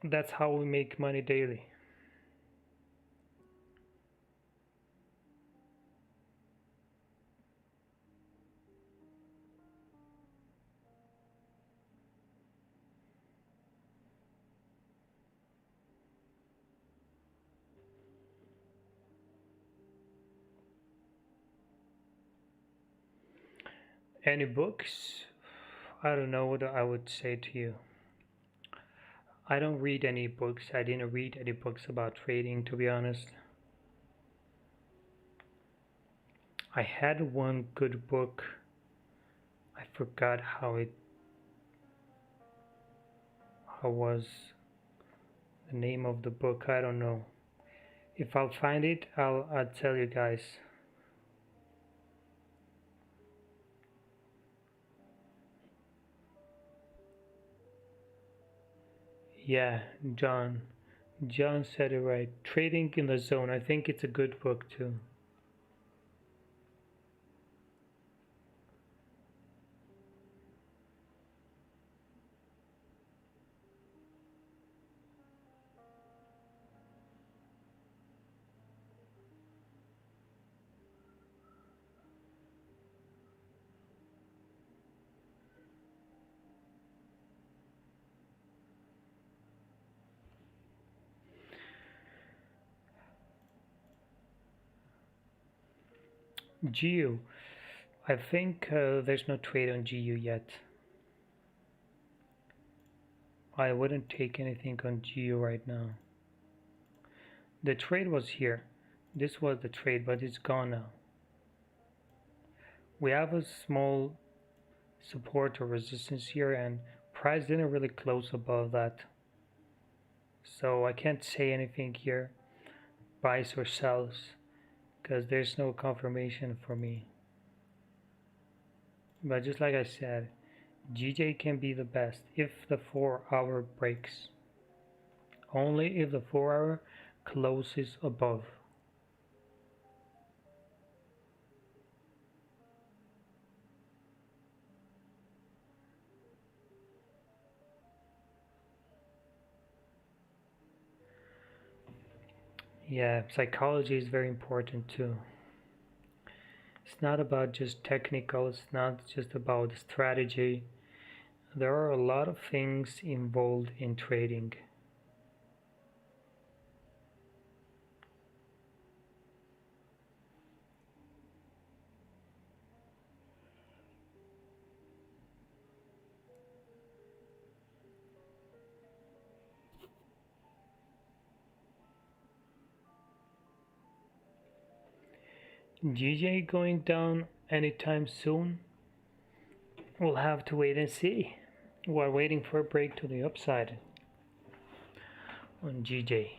that's how we make money daily. Any books? I don't know what I would say to you. I don't read any books. I didn't read any books about trading, to be honest. I had one good book. I forgot how was the name of the book. I don't know. If I'll find it, I'll tell you guys. Yeah, John. John said it right. Trading in the Zone. I think it's a good book too. GU. I think there's no trade on GU yet. I wouldn't take anything on GU right now. The trade was here. This was the trade, but it's gone now. We have a small support or resistance here, and price didn't really close above that. So I can't say anything here, buys or sells, because there's no confirmation for me. But just like I said, GJ can be the best if the 4-hour breaks. Only if the 4-hour closes above. Yeah, psychology is very important too. It's not about just technical, it's not just about strategy. There are a lot of things involved in trading. GJ going down anytime soon? We'll have to wait and see. We're waiting for a break to the upside on GJ.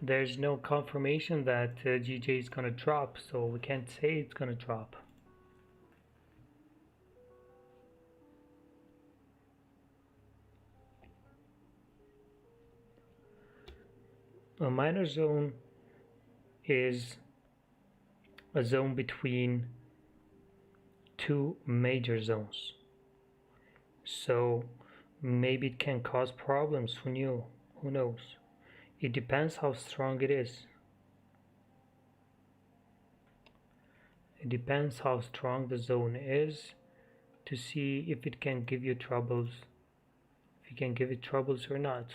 There's no confirmation that GJ is gonna drop, so we can't say it's gonna drop. A minor zone is a zone between two major zones. So maybe it can cause problems for you. Who knows? It depends how strong it is. It depends how strong the zone is to see if it can give you troubles. If you can give it troubles or not.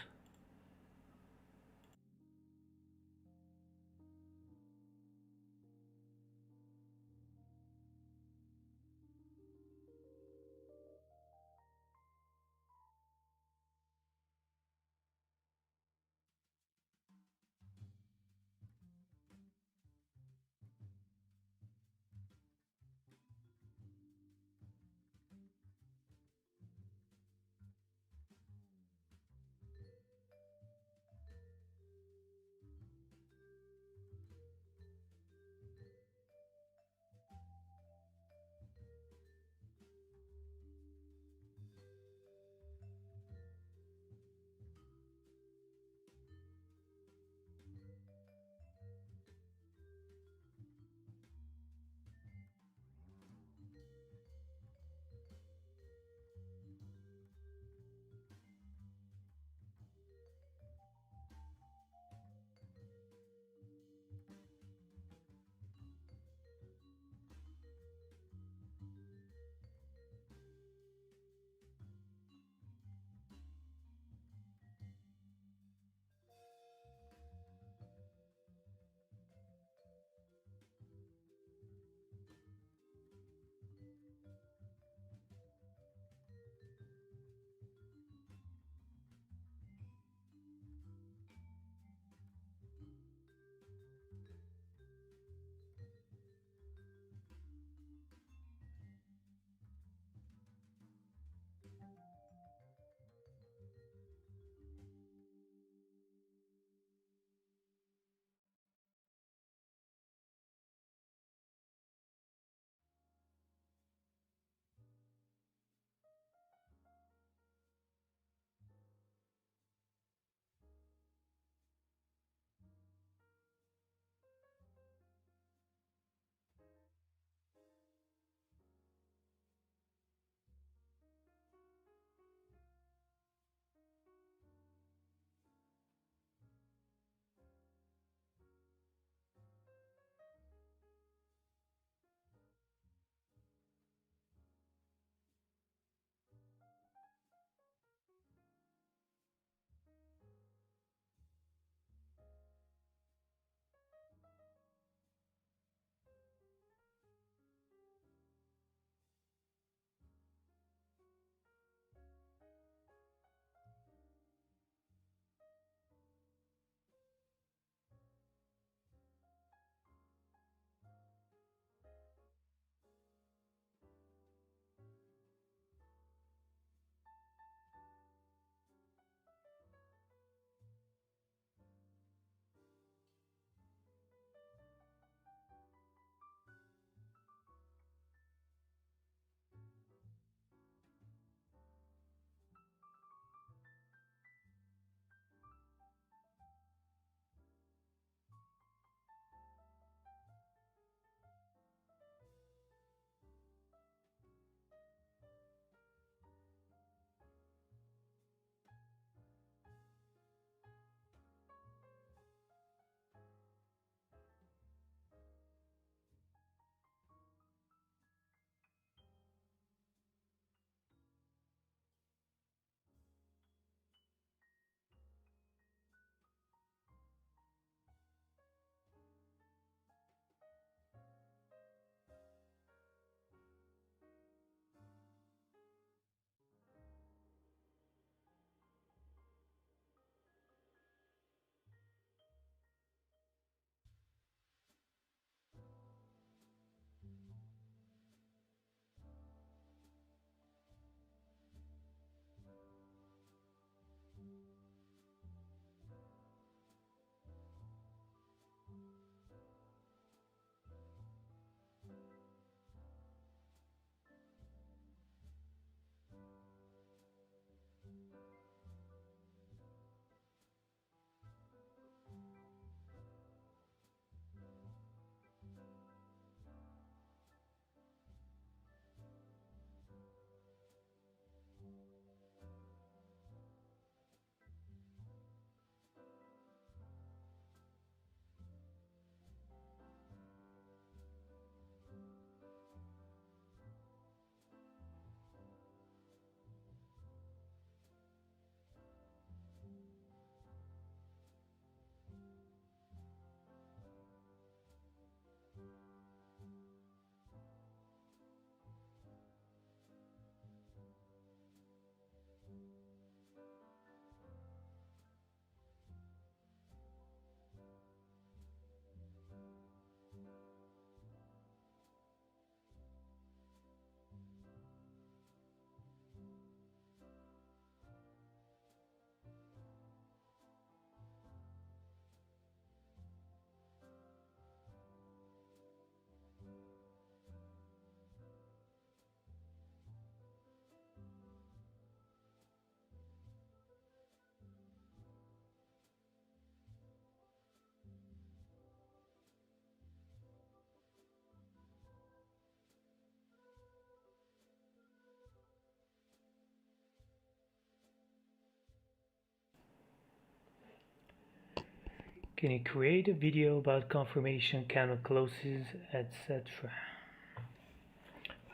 Can you create a video about confirmation candle closes, etc.?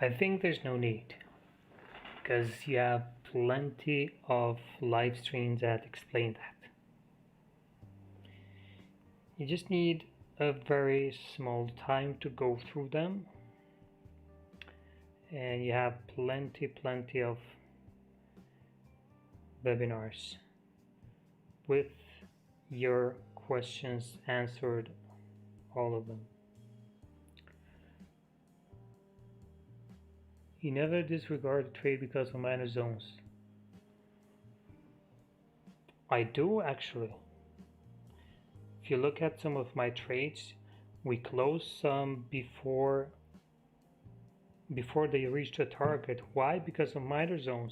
I think there's no need, because you have plenty of live streams that explain that. You just need a very small time to go through them, and you have plenty of webinars with your questions answered, all of them. You never disregard a trade because of minor zones. I do actually. If you look at some of my trades, we closed some before they reached a target. Why? Because of minor zones.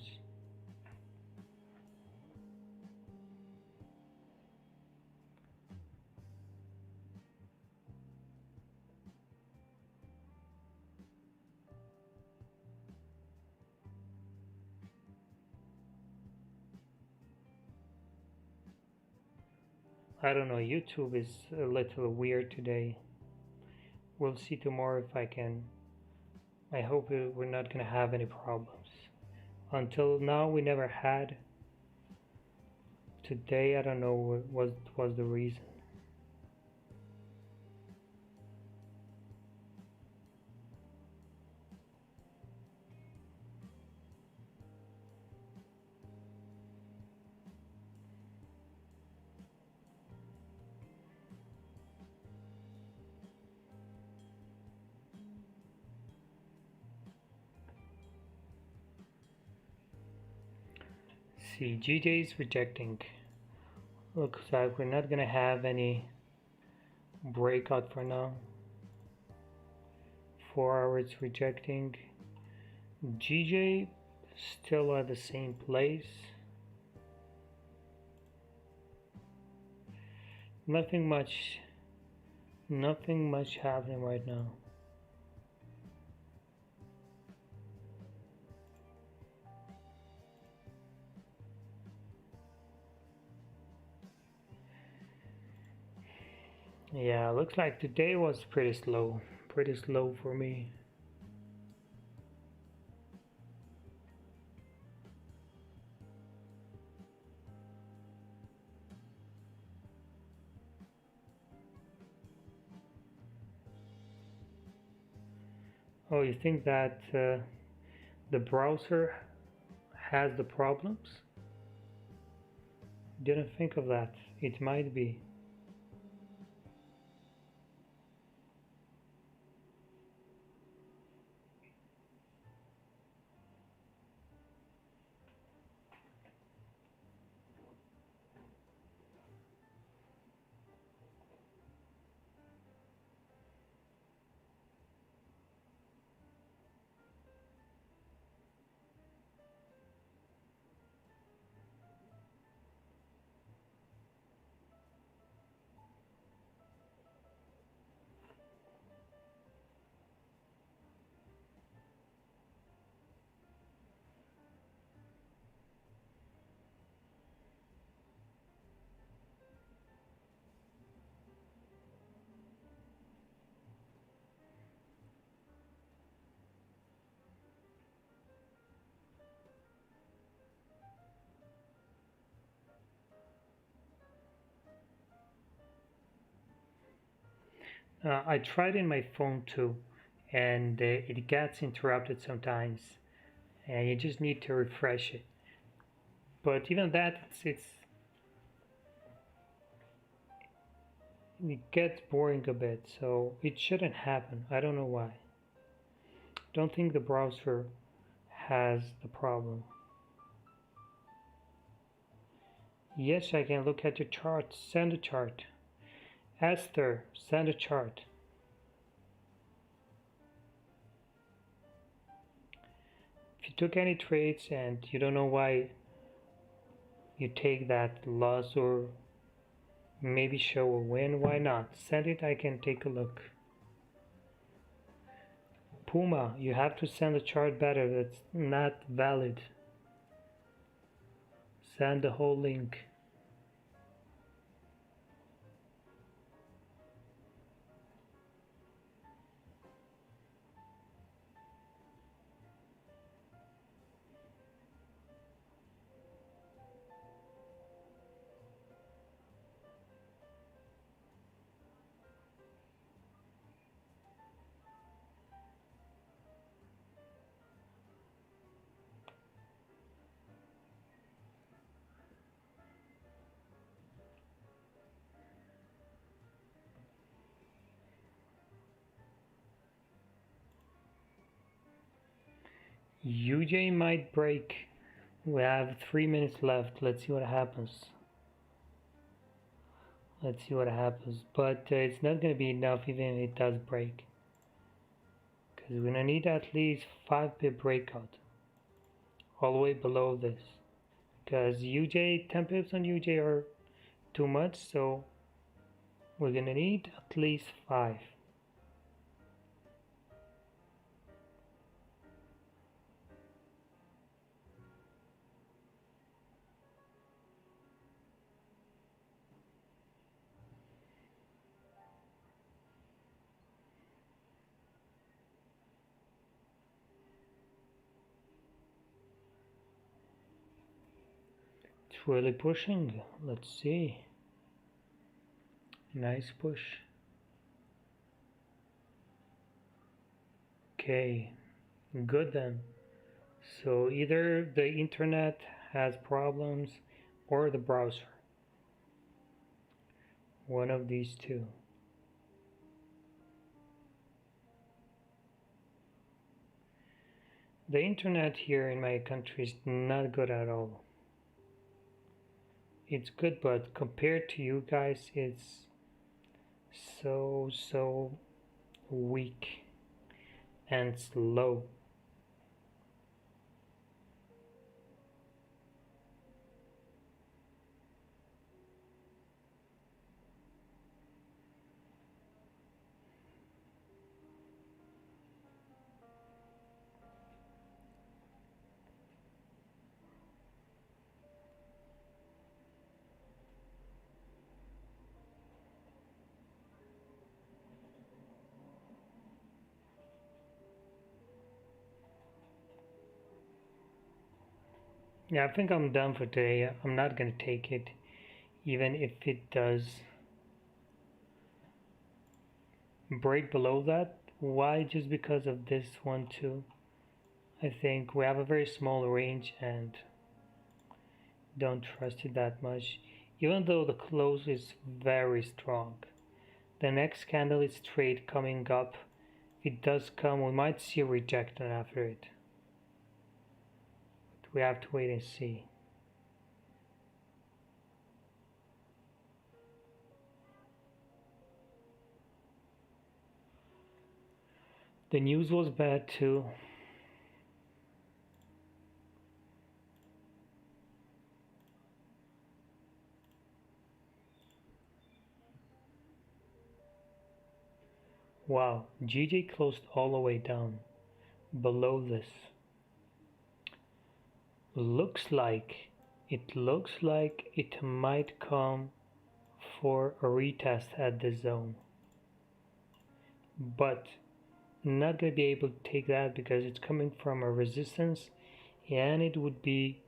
I don't know, YouTube is a little weird today. We'll see tomorrow if I can. I hope we're not gonna have any problems. Until now we never had. Today I don't know what was the reason. See, GJ is rejecting. Looks like we're not gonna have any breakout for now. 4 hours rejecting. GJ still at the same place. Nothing much happening right now. Yeah, looks like today was pretty slow for me. Oh, you think that the browser has the problems? Didn't think of that. It might be. I tried in my phone too, and it gets interrupted sometimes, and you just need to refresh it. But even that, it gets boring a bit, so it shouldn't happen. I don't know why. Don't think the browser has the problem. Yes, I can look at your chart. Send a chart. Esther, send a chart. If you took any trades and you don't know why you take that loss or maybe show a win, why not? Send it, I can take a look. Puma, you have to send the chart better. That's not valid. Send the whole link. UJ might break. We have 3 minutes left. Let's see what happens. Let's see what happens. But it's not going to be enough even if it does break. Because we're going to need at least 5 pip breakout. All the way below this. Because UJ, 10 pips on UJ are too much. So we're going to need at least 5. It's really pushing. Let's see. Nice push. Okay, good then. So either the internet has problems or the browser. One of these two. The internet here in my country is not good at all. It's good, but compared to you guys, it's so weak and slow. Yeah, I think I'm done for today. I'm not gonna take it, even if it does break below that. Why? Just because of this one too. I think we have a very small range and don't trust it that much, even though the close is very strong. The next candle is straight coming up. If it does come, we might see a rejection after it. But we have to wait and see. The news was bad too. Wow, GJ closed all the way down below this. Looks like it might come for a retest at the zone, but not gonna be able to take that because it's coming from a resistance and it would be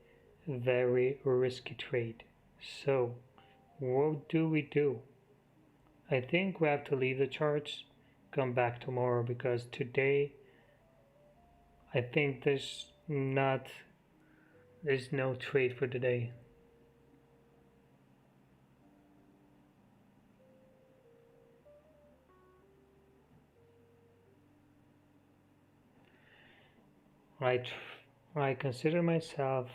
a very risky trade. So what do we do? I think we have to leave the charts, come back tomorrow, because today I think there's no trade for today. I consider myself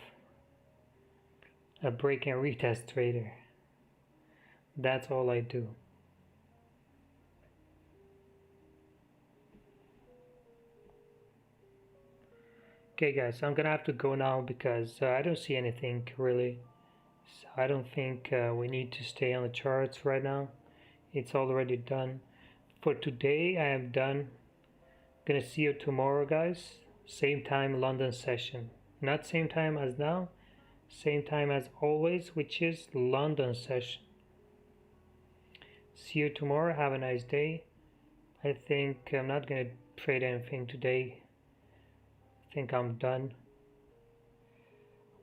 a break and retest trader. That's all I do. Okay guys, I'm gonna have to go now because I don't see anything really. So I don't think we need to stay on the charts right now. It's already done. For today I am done. Gonna see you tomorrow guys. Same time London session. Not same time as now. Same time as always, which is London session. See you tomorrow. Have a nice day. I think I'm not gonna trade anything today. I think I'm done.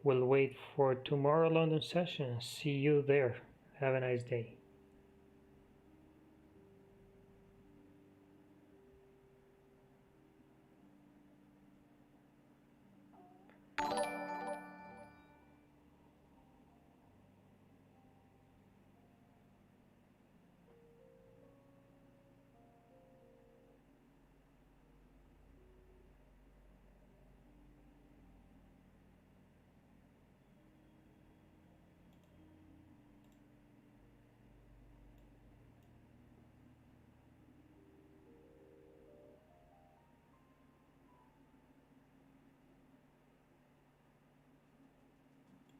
We'll wait for tomorrow London session. See you there. Have a nice day.